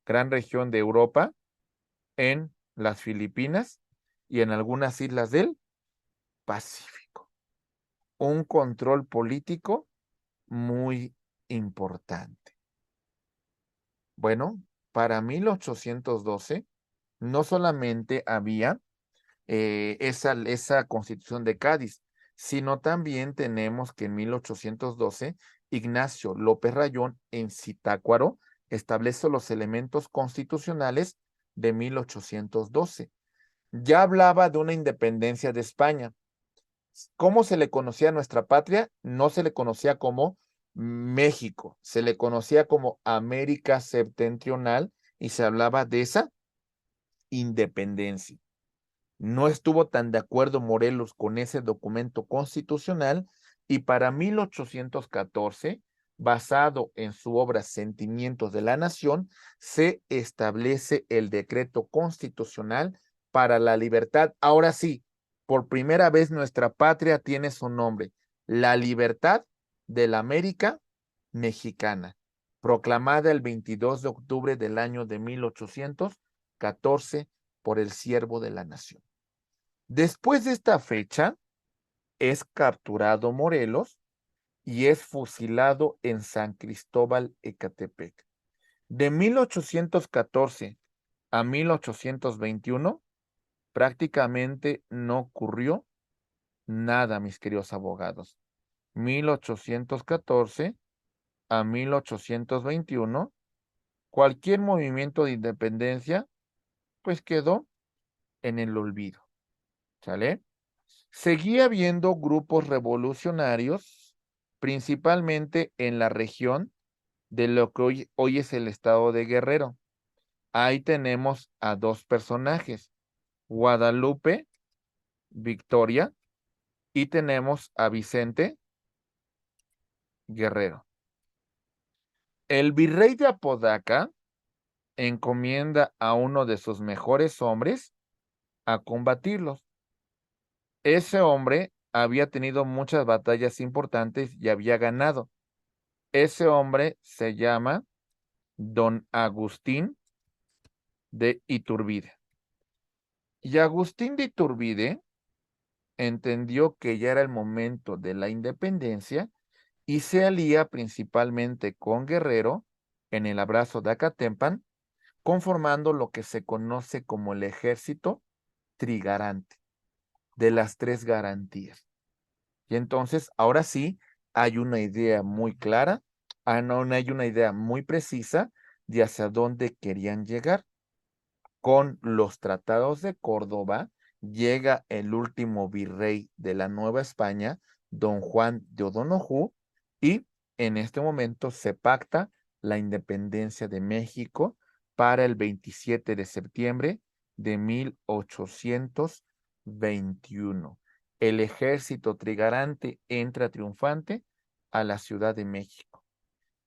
gran región de Europa, en las Filipinas y en algunas islas del Pacífico. Un control político muy importante. Bueno, para 1812 no solamente había esa Constitución de Cádiz, sino también tenemos que en 1812 Ignacio López Rayón en Zitácuaro establece los elementos constitucionales de 1812. Ya hablaba de una independencia de España. ¿Cómo se le conocía a nuestra patria? No se le conocía como México, se le conocía como América Septentrional y se hablaba de esa independencia. No estuvo tan de acuerdo Morelos con ese documento constitucional y para 1814, basado en su obra Sentimientos de la Nación, se establece el decreto constitucional para la libertad. Ahora sí, por primera vez nuestra patria tiene su nombre, la libertad de la América Mexicana, proclamada el 22 de octubre del año de 1814 por el siervo de la nación. Después de esta fecha, es capturado Morelos y es fusilado en San Cristóbal, Ecatepec. De 1814 a 1821, prácticamente no ocurrió nada, mis queridos abogados. 1814 a 1821, cualquier movimiento de independencia, pues quedó en el olvido. ¿Sale? Seguía habiendo grupos revolucionarios, principalmente en la región de lo que hoy es el estado de Guerrero. Ahí tenemos a dos personajes, Guadalupe Victoria y tenemos a Vicente Guerrero. El virrey de Apodaca encomienda a uno de sus mejores hombres a combatirlos. Ese hombre había tenido muchas batallas importantes y había ganado. Ese hombre se llama don Agustín de Iturbide. Y Agustín de Iturbide entendió que ya era el momento de la independencia y se alía principalmente con Guerrero en el abrazo de Acatempan, conformando lo que se conoce como el ejército trigarante, de las tres garantías. Y entonces, ahora sí, hay una idea muy clara, hay una idea muy precisa de hacia dónde querían llegar. Con los tratados de Córdoba, llega el último virrey de la Nueva España, don Juan de O'Donoghue, y en este momento se pacta la independencia de México para el 27 de septiembre de 1821. El ejército trigarante entra triunfante a la Ciudad de México.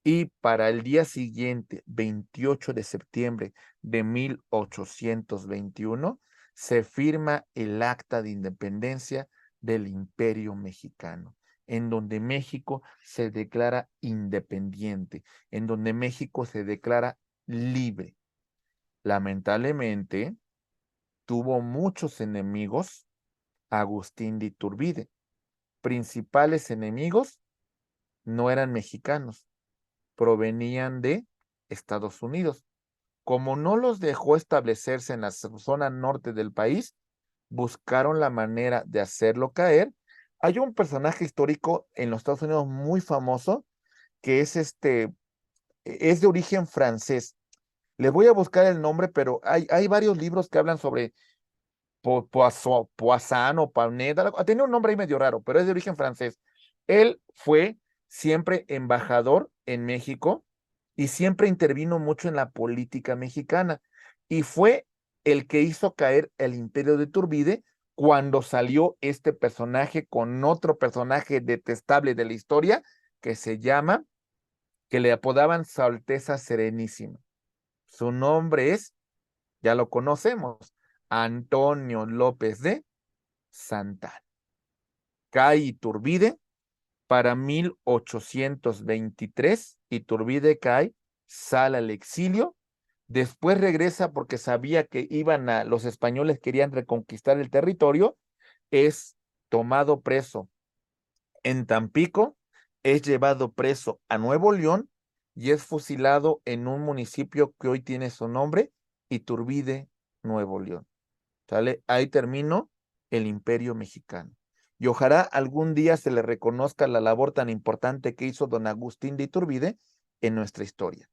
Y para el día siguiente, 28 de septiembre de 1821, se firma el Acta de Independencia del Imperio Mexicano, en donde México se declara independiente, en donde México se declara libre. Lamentablemente, tuvo muchos enemigos Agustín de Iturbide. Principales enemigos no eran mexicanos, provenían de Estados Unidos. Como no los dejó establecerse en la zona norte del país, buscaron la manera de hacerlo caer. Hay un personaje histórico en los Estados Unidos muy famoso que es de origen francés. Les voy a buscar el nombre, pero hay varios libros que hablan sobre Poisson o Pauneda. Tiene un nombre ahí medio raro, pero es de origen francés. Él fue siempre embajador en México y siempre intervino mucho en la política mexicana. Y fue el que hizo caer el imperio de Iturbide cuando salió este personaje con otro personaje detestable de la historia que se llama, que le apodaban Su Alteza Serenísima. Su nombre es, ya lo conocemos, Antonio López de Santana. Cae Iturbide para 1823. Iturbide cae, sale al exilio, después regresa porque sabía que los españoles querían reconquistar el territorio, es tomado preso en Tampico, es llevado preso a Nuevo León y es fusilado en un municipio que hoy tiene su nombre, Iturbide, Nuevo León. ¿Sale? Ahí terminó el Imperio Mexicano. Y ojalá algún día se le reconozca la labor tan importante que hizo don Agustín de Iturbide en nuestra historia.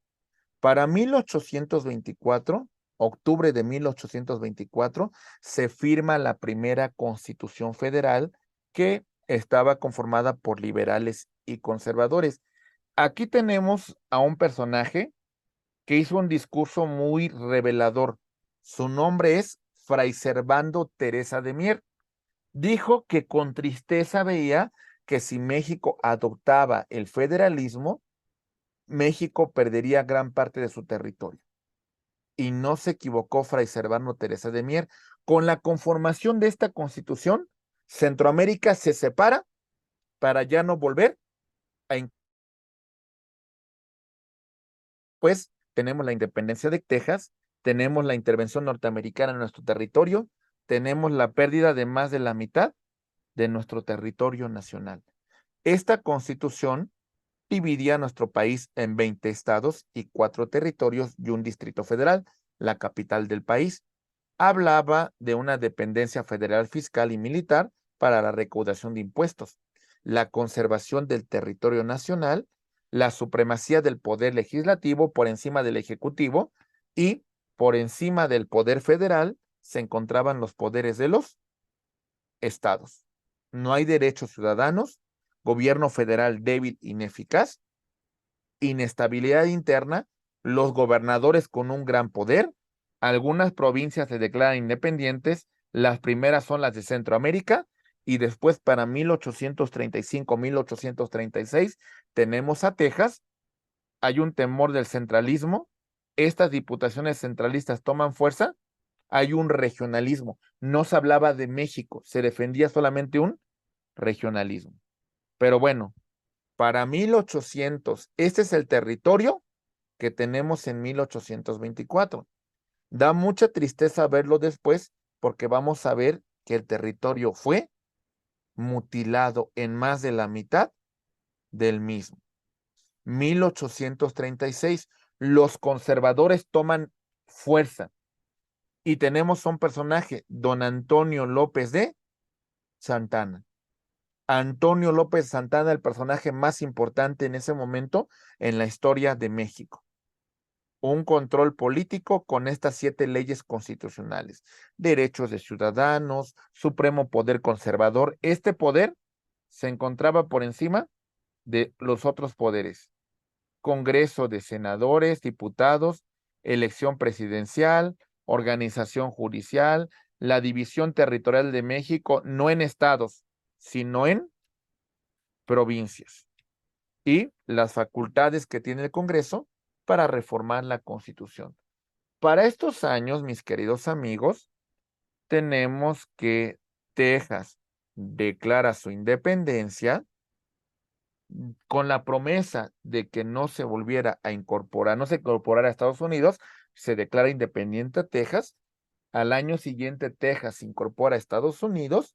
Para 1824, octubre de 1824, se firma la primera Constitución Federal que estaba conformada por liberales y conservadores. Aquí tenemos a un personaje que hizo un discurso muy revelador. Su nombre es Fray Servando Teresa de Mier. Dijo que con tristeza veía que si México adoptaba el federalismo, México perdería gran parte de su territorio. Y no se equivocó Fray Servando Teresa de Mier. Con la conformación de esta constitución, Centroamérica se separa para ya no volver a... Pues tenemos la independencia de Texas, tenemos la intervención norteamericana en nuestro territorio, tenemos la pérdida de más de la mitad de nuestro territorio nacional. Esta constitución dividía a nuestro país en 20 estados y 4 territorios y un distrito federal, la capital del país. Hablaba de una dependencia federal fiscal y militar para la recaudación de impuestos, la conservación del territorio nacional, la supremacía del poder legislativo por encima del ejecutivo y por encima del poder federal se encontraban los poderes de los estados. No hay derechos ciudadanos, gobierno federal débil, ineficaz, inestabilidad interna, los gobernadores con un gran poder, algunas provincias se declaran independientes, las primeras son las de Centroamérica, y después para 1835-1836 tenemos a Texas, hay un temor del centralismo, estas diputaciones centralistas toman fuerza, hay un regionalismo, no se hablaba de México, se defendía solamente un regionalismo. Pero bueno, para 1800, este es el territorio que tenemos en 1824. Da mucha tristeza verlo después porque vamos a ver que el territorio fue mutilado en más de la mitad del mismo. 1836, los conservadores toman fuerza y tenemos un personaje, don Antonio López de Santana. Antonio López Santana, el personaje más importante en ese momento en la historia de México. Un control político con estas 7 leyes constitucionales, derechos de ciudadanos, supremo poder conservador. Este poder se encontraba por encima de los otros poderes. Congreso de senadores, diputados, elección presidencial, organización judicial, la división territorial de México, no en estados, sino en provincias, y las facultades que tiene el Congreso para reformar la Constitución. Para estos años, mis queridos amigos, tenemos que Texas declara su independencia con la promesa de que no se volviera a incorporar, no se incorporara a Estados Unidos, se declara independiente Texas. Al año siguiente, Texas se incorpora a Estados Unidos.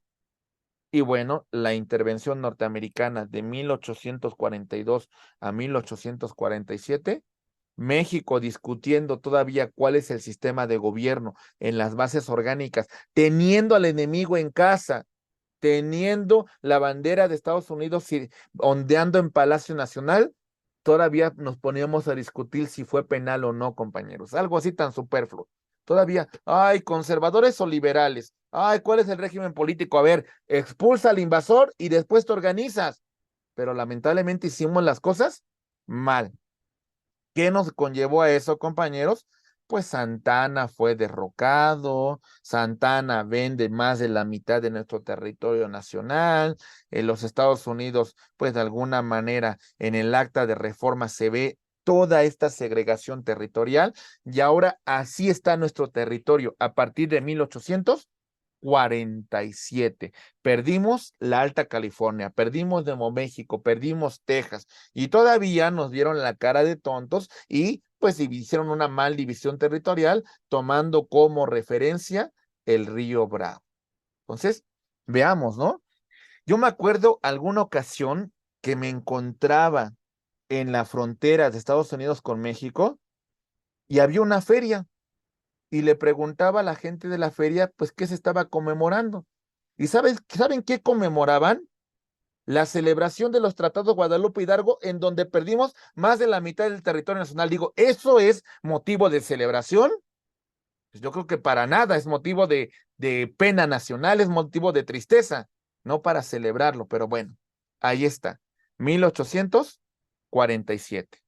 Y bueno, la intervención norteamericana de 1842 a 1847, México discutiendo todavía cuál es el sistema de gobierno en las bases orgánicas, teniendo al enemigo en casa, teniendo la bandera de Estados Unidos ondeando en Palacio Nacional, todavía nos poníamos a discutir si fue penal o no, compañeros. Algo así tan superfluo. Todavía, ay, conservadores o liberales. Ay, ¿cuál es el régimen político? A ver, expulsa al invasor y después te organizas. Pero lamentablemente hicimos las cosas mal. ¿Qué nos conllevó a eso, compañeros? Pues Santana fue derrocado, Santana vende más de la mitad de nuestro territorio nacional, en los Estados Unidos, pues de alguna manera en el acta de reforma se ve toda esta segregación territorial y ahora así está nuestro territorio a partir de 1847. Perdimos la Alta California, perdimos Nuevo México, perdimos Texas y todavía nos dieron la cara de tontos y pues hicieron una mal división territorial tomando como referencia el río Bravo. Entonces, veamos, ¿no? Yo me acuerdo alguna ocasión que me encontraba en la frontera de Estados Unidos con México y había una feria y le preguntaba a la gente de la feria, pues, qué se estaba conmemorando. ¿Y saben qué conmemoraban? La celebración de los tratados Guadalupe Hidalgo, en donde perdimos más de la mitad del territorio nacional. Digo, ¿eso es motivo de celebración? Pues yo creo que para nada es motivo de pena nacional, es motivo de tristeza, no para celebrarlo, pero bueno, ahí está, 1847.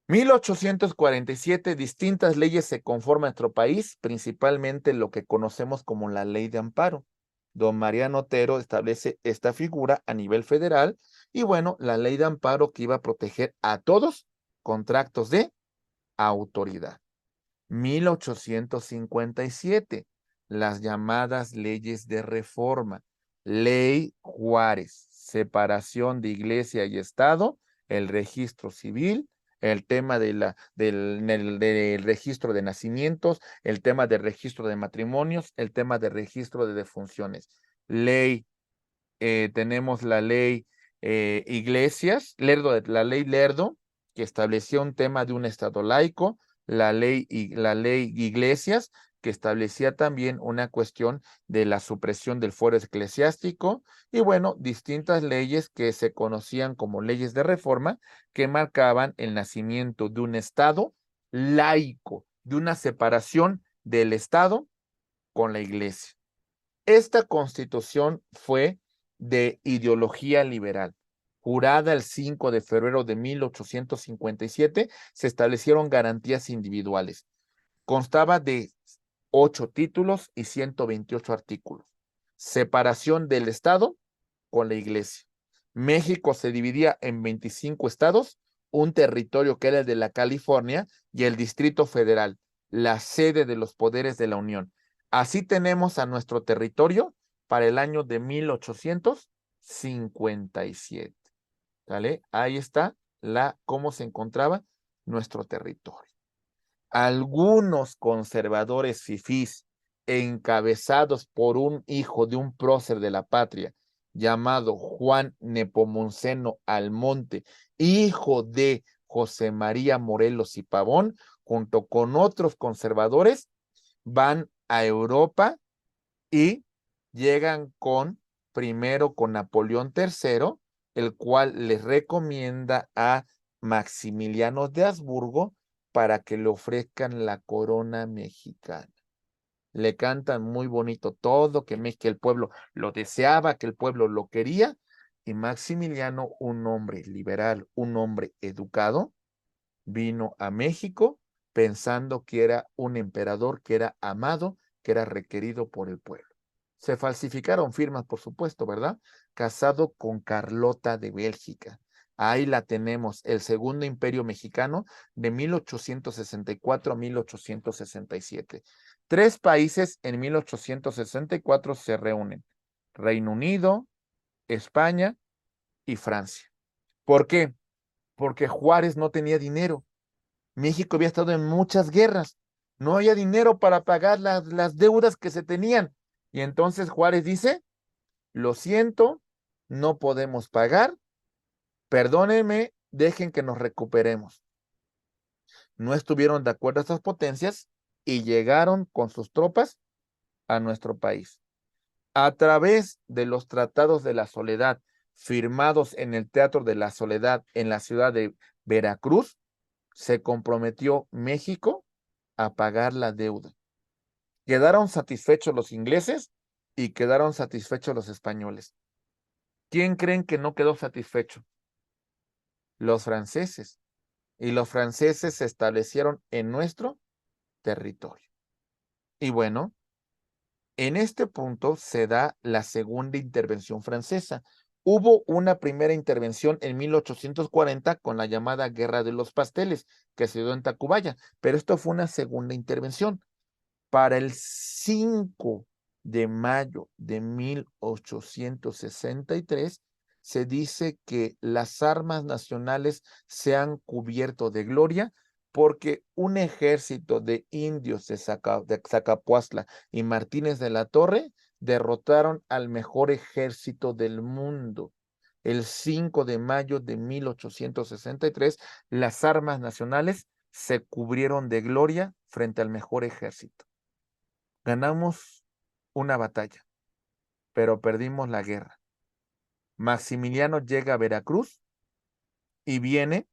1847, distintas leyes se conforman en nuestro país, principalmente lo que conocemos como la Ley de Amparo. Don Mariano Otero establece esta figura a nivel federal y bueno, la Ley de Amparo que iba a proteger a todos contra actos de autoridad. 1857, las llamadas leyes de reforma. Ley Juárez, separación de iglesia y Estado, el registro civil, el tema del registro de nacimientos, el tema del registro de matrimonios, el tema del registro de defunciones. Tenemos la ley Iglesias, la ley Lerdo, que establecía un tema de un Estado laico, la ley Iglesias, que establecía también una cuestión de la supresión del fuero eclesiástico, y bueno, distintas leyes que se conocían como leyes de reforma, que marcaban el nacimiento de un Estado laico, de una separación del Estado con la Iglesia. Esta constitución fue de ideología liberal. Jurada el 5 de febrero de 1857, se establecieron garantías individuales. Constaba de 8 títulos y 128 artículos. Separación del Estado con la Iglesia. México se dividía en 25 estados, un territorio que era el de la California y el Distrito Federal, la sede de los poderes de la Unión. Así tenemos a nuestro territorio para el año de 1857. ¿Vale? Ahí está cómo se encontraba nuestro territorio. Algunos conservadores fifís, encabezados por un hijo de un prócer de la patria, llamado Juan Nepomuceno Almonte, hijo de José María Morelos y Pavón, junto con otros conservadores, van a Europa y llegan primero con Napoleón III, el cual les recomienda a Maximiliano de Habsburgo para que le ofrezcan la corona mexicana. Le cantan muy bonito todo, que el pueblo lo deseaba, que el pueblo lo quería, y Maximiliano, un hombre liberal, un hombre educado, vino a México pensando que era un emperador, que era amado, que era requerido por el pueblo. Se falsificaron firmas, por supuesto, ¿verdad? Casado con Carlota de Bélgica. Ahí la tenemos, el Segundo Imperio Mexicano de 1864 a 1867. 3 países en 1864 se reúnen: Reino Unido, España y Francia. ¿Por qué? Porque Juárez no tenía dinero. México había estado en muchas guerras. No había dinero para pagar las deudas que se tenían. Y entonces Juárez dice: lo siento, no podemos pagar, perdónenme, dejen que nos recuperemos. No estuvieron de acuerdo estas potencias y llegaron con sus tropas a nuestro país. A través de los tratados de la Soledad, firmados en el Teatro de la Soledad en la ciudad de Veracruz, se comprometió México a pagar la deuda. Quedaron satisfechos los ingleses y quedaron satisfechos los españoles. ¿Quién creen que no quedó satisfecho? Los franceses. Y los franceses se establecieron en nuestro territorio. Y bueno, en este punto se da la segunda intervención francesa. Hubo una primera intervención en 1840 con la llamada Guerra de los Pasteles, que se dio en Tacubaya, pero esto fue una segunda intervención. Para el 5 de mayo de 1863, se dice que las armas nacionales se han cubierto de gloria porque un ejército de indios de Zacapuazla y Martínez de la Torre derrotaron al mejor ejército del mundo. El 5 de mayo de 1863, las armas nacionales se cubrieron de gloria frente al mejor ejército. Ganamos una batalla, pero perdimos la guerra. Maximiliano llega a Veracruz y viene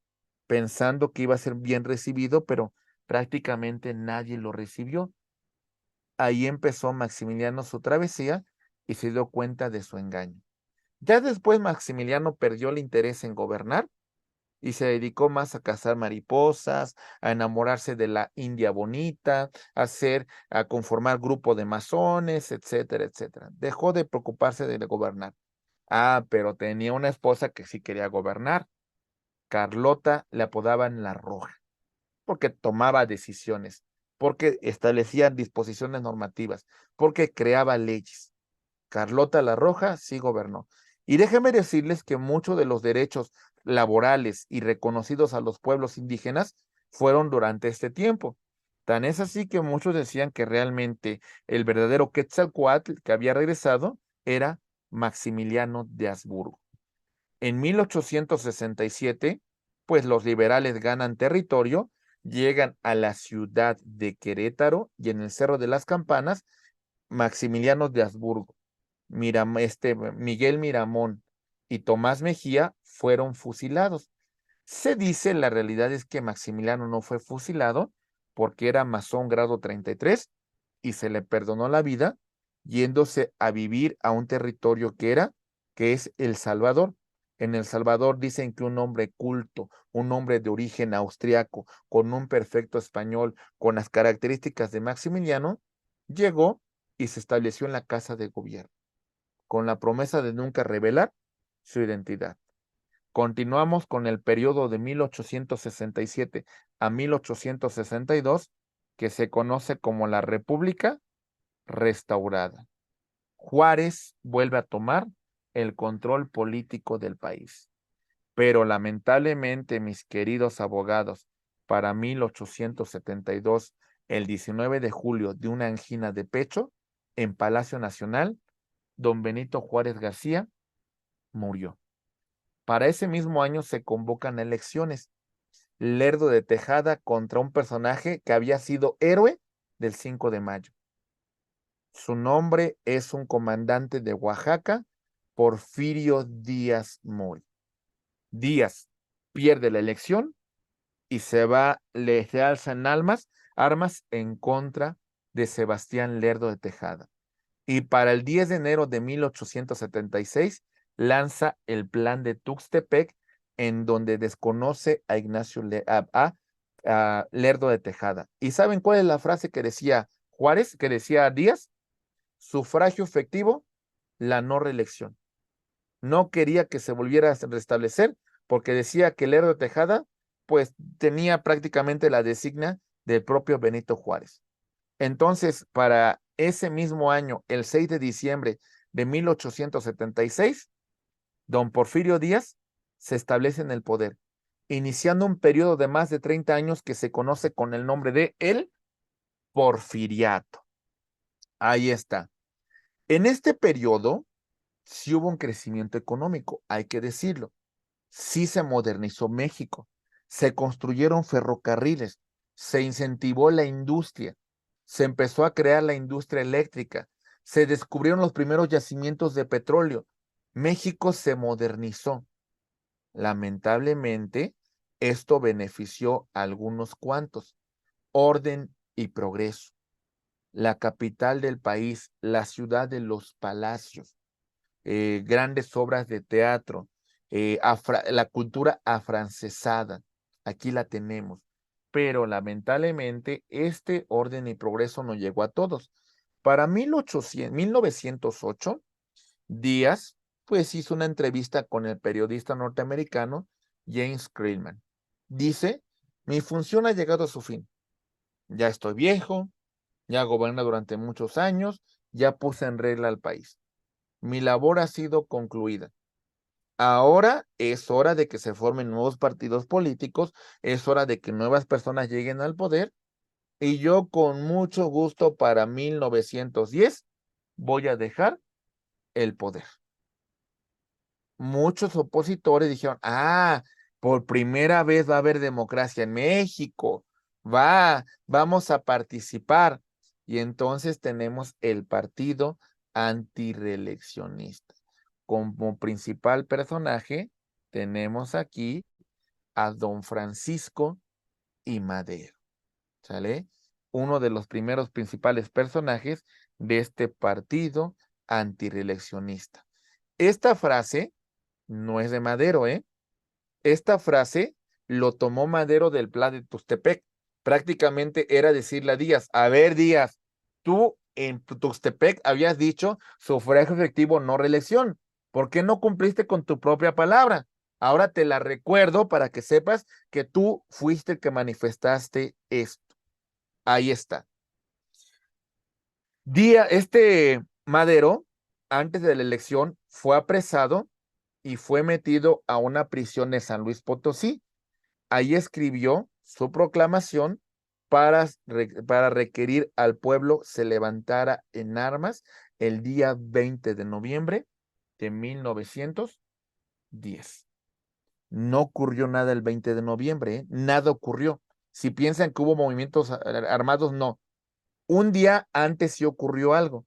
pensando que iba a ser bien recibido, pero prácticamente nadie lo recibió. Ahí empezó Maximiliano su travesía y se dio cuenta de su engaño. Ya después Maximiliano perdió el interés en gobernar y se dedicó más a cazar mariposas, a enamorarse de la India bonita, a conformar grupo de masones, etcétera, etcétera. Dejó de preocuparse de gobernar. Ah, pero tenía una esposa que sí quería gobernar. Carlota le apodaban la Roja, porque tomaba decisiones, porque establecía disposiciones normativas, porque creaba leyes. Carlota la Roja sí gobernó. Y déjenme decirles que muchos de los derechos laborales y reconocidos a los pueblos indígenas fueron durante este tiempo. Tan es así que muchos decían que realmente el verdadero Quetzalcóatl que había regresado era Maximiliano de Habsburgo. En 1867, pues los liberales ganan territorio, llegan a la ciudad de Querétaro y en el Cerro de las Campanas, Maximiliano de Habsburgo, Miguel Miramón y Tomás Mejía fueron fusilados. Se dice, la realidad es que Maximiliano no fue fusilado porque era masón grado 33 y se le perdonó la vida yéndose a vivir a un territorio que es El Salvador. En El Salvador dicen que un hombre culto, un hombre de origen austriaco, con un perfecto español, con las características de Maximiliano, llegó y se estableció en la casa de gobierno, con la promesa de nunca revelar su identidad. Continuamos con el periodo de 1867 a 1862, que se conoce como la República Restaurada. Juárez vuelve a tomar el control político del país. Pero lamentablemente, mis queridos abogados, para 1872, el 19 de julio, de una angina de pecho, en Palacio Nacional, don Benito Juárez García murió. Para ese mismo año se convocan elecciones. Lerdo de Tejada contra un personaje que había sido héroe del 5 de mayo. Su nombre es un comandante de Oaxaca, Porfirio Díaz Mori. Díaz pierde la elección y se alzan armas en contra de Sebastián Lerdo de Tejada. Y para el 10 de enero de 1876 lanza el plan de Tuxtepec, en donde desconoce a a Lerdo de Tejada. ¿Y saben cuál es la frase que decía Juárez, que decía Díaz? Sufragio efectivo, la no reelección. No quería que se volviera a restablecer porque decía que Lerdo de Tejada pues tenía prácticamente la designia del propio Benito Juárez. Entonces, para ese mismo año, el 6 de diciembre de 1876, don Porfirio Díaz se establece en el poder, iniciando un periodo de más de 30 años que se conoce con el nombre de el Porfiriato. Ahí está. En este periodo sí hubo un crecimiento económico, hay que decirlo. Sí se modernizó México, se construyeron ferrocarriles, se incentivó la industria, se empezó a crear la industria eléctrica, se descubrieron los primeros yacimientos de petróleo. México se modernizó. Lamentablemente, esto benefició a algunos cuantos. Orden y progreso. La capital del país, la ciudad de los palacios, grandes obras de teatro, la cultura afrancesada, aquí la tenemos. Pero lamentablemente este orden y progreso no llegó a todos. Para 1908, Díaz pues hizo una entrevista con el periodista norteamericano James Creelman. Dice, mi función ha llegado a su fin. Ya estoy viejo, ya goberné durante muchos años, ya puse en regla al país. Mi labor ha sido concluida. Ahora es hora de que se formen nuevos partidos políticos, es hora de que nuevas personas lleguen al poder y yo con mucho gusto para 1910 voy a dejar el poder. Muchos opositores dijeron, por primera vez va a haber democracia en México, vamos a participar. Y entonces tenemos el partido antireeleccionista. Como principal personaje tenemos aquí a don Francisco y Madero, ¿sale? Uno de los primeros principales personajes de este partido antireeleccionista. Esta frase no es de Madero, ¿eh? Esta frase lo tomó Madero del plan de Tuxtepec. Prácticamente era decirle a Díaz, a ver Díaz, tú en Tuxtepec habías dicho sufragio efectivo, no reelección. ¿Por qué no cumpliste con tu propia palabra? Ahora te la recuerdo para que sepas que tú fuiste el que manifestaste esto. Ahí está. Madero, antes de la elección, fue apresado y fue metido a una prisión de San Luis Potosí. Ahí escribió su proclamación para requerir al pueblo se levantara en armas el día 20 de noviembre de 1910. No ocurrió nada el 20 de noviembre, ¿eh? Nada ocurrió. Si piensan que hubo movimientos armados, no. Un día antes sí ocurrió algo,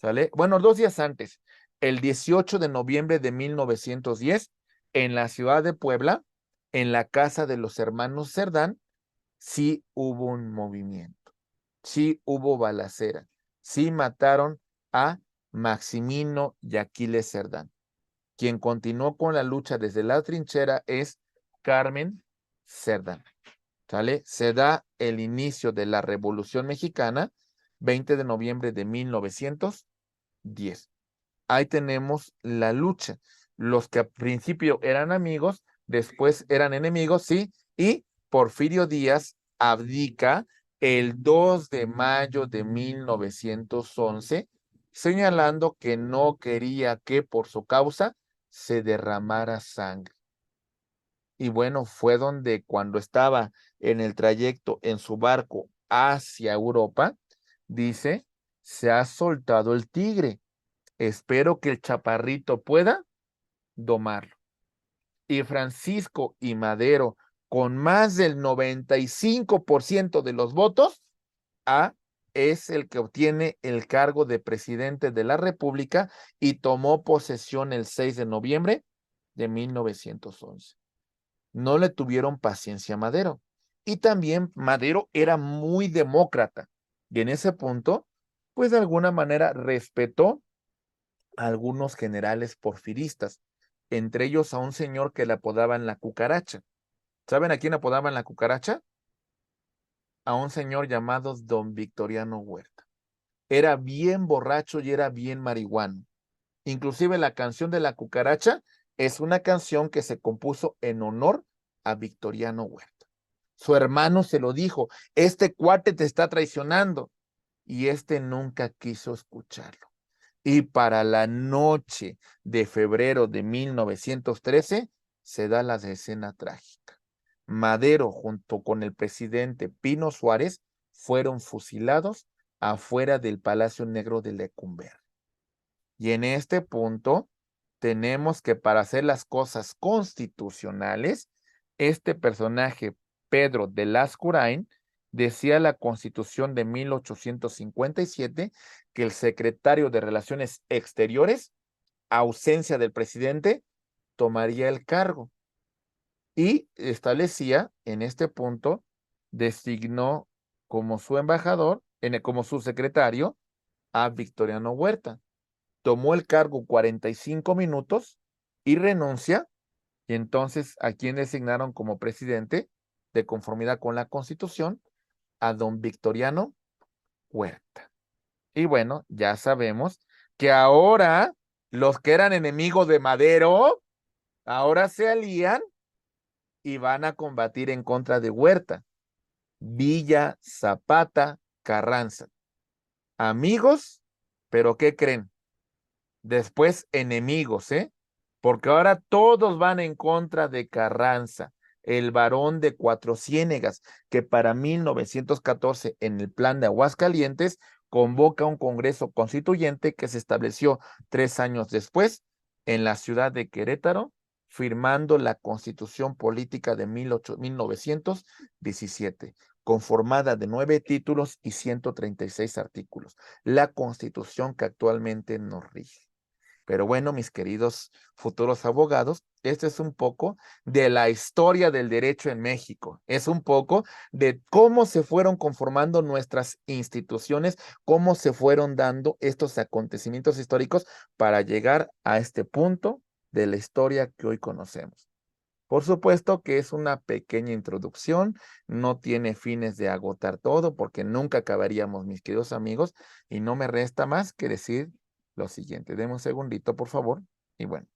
¿sale? Bueno, 2 días antes, el 18 de noviembre de 1910, en la ciudad de Puebla, en la casa de los hermanos Cerdán, sí hubo un movimiento, sí hubo balacera, sí mataron a Maximino y Aquiles Cerdán. Quien continuó con la lucha desde la trinchera es Carmen Cerdán, ¿sale? Se da el inicio de la Revolución Mexicana, 20 de noviembre de 1910. Ahí tenemos la lucha. Los que al principio eran amigos, después eran enemigos, sí, y Porfirio Díaz abdica el 2 de mayo de 1911, señalando que no quería que por su causa se derramara sangre. Y bueno, fue donde cuando estaba en el trayecto en su barco hacia Europa, dice, se ha soltado el tigre. Espero que el chaparrito pueda domarlo. Y Francisco y Madero, con más del 95% de los votos, es el que obtiene el cargo de presidente de la República y tomó posesión el 6 de noviembre de 1911. No le tuvieron paciencia a Madero. Y también Madero era muy demócrata. Y en ese punto, pues de alguna manera respetó a algunos generales porfiristas, entre ellos a un señor que le apodaban la cucaracha. ¿Saben a quién apodaban la cucaracha? A un señor llamado don Victoriano Huerta. Era bien borracho y era bien marihuano. Inclusive la canción de la cucaracha es una canción que se compuso en honor a Victoriano Huerta. Su hermano se lo dijo, este cuate te está traicionando. y este nunca quiso escucharlo. Y para la noche de febrero de 1913 se da la escena trágica. Madero junto con el presidente Pino Suárez fueron fusilados afuera del Palacio Negro de Lecumberri. Y en este punto tenemos que para hacer las cosas constitucionales, este personaje, Pedro de Lascurain, decía la Constitución de 1857 que el secretario de Relaciones Exteriores, ausencia del presidente, tomaría el cargo. Y establecía en este punto, designó como su embajador, como su secretario, a Victoriano Huerta. Tomó el cargo 45 minutos y renuncia, y entonces a quien designaron como presidente, de conformidad con la Constitución, a don Victoriano Huerta. Y bueno, ya sabemos que ahora los que eran enemigos de Madero, ahora se alían y van a combatir en contra de Huerta. Villa, Zapata, Carranza. Amigos, pero ¿qué creen? Después enemigos, ¿eh? Porque ahora todos van en contra de Carranza, el varón de Cuatro Ciénegas, que para 1914 en el plan de Aguascalientes convoca un congreso constituyente que se estableció 3 años después en la ciudad de Querétaro, firmando la Constitución Política de 1917, conformada de 9 títulos y 136 artículos, la Constitución que actualmente nos rige. Pero bueno, mis queridos futuros abogados, este es un poco de la historia del derecho en México. Es un poco de cómo se fueron conformando nuestras instituciones, cómo se fueron dando estos acontecimientos históricos para llegar a este punto de la historia que hoy conocemos. Por supuesto que es una pequeña introducción, no tiene fines de agotar todo, porque nunca acabaríamos, mis queridos amigos, y no me resta más que decir lo siguiente. Deme un segundito, por favor, y bueno.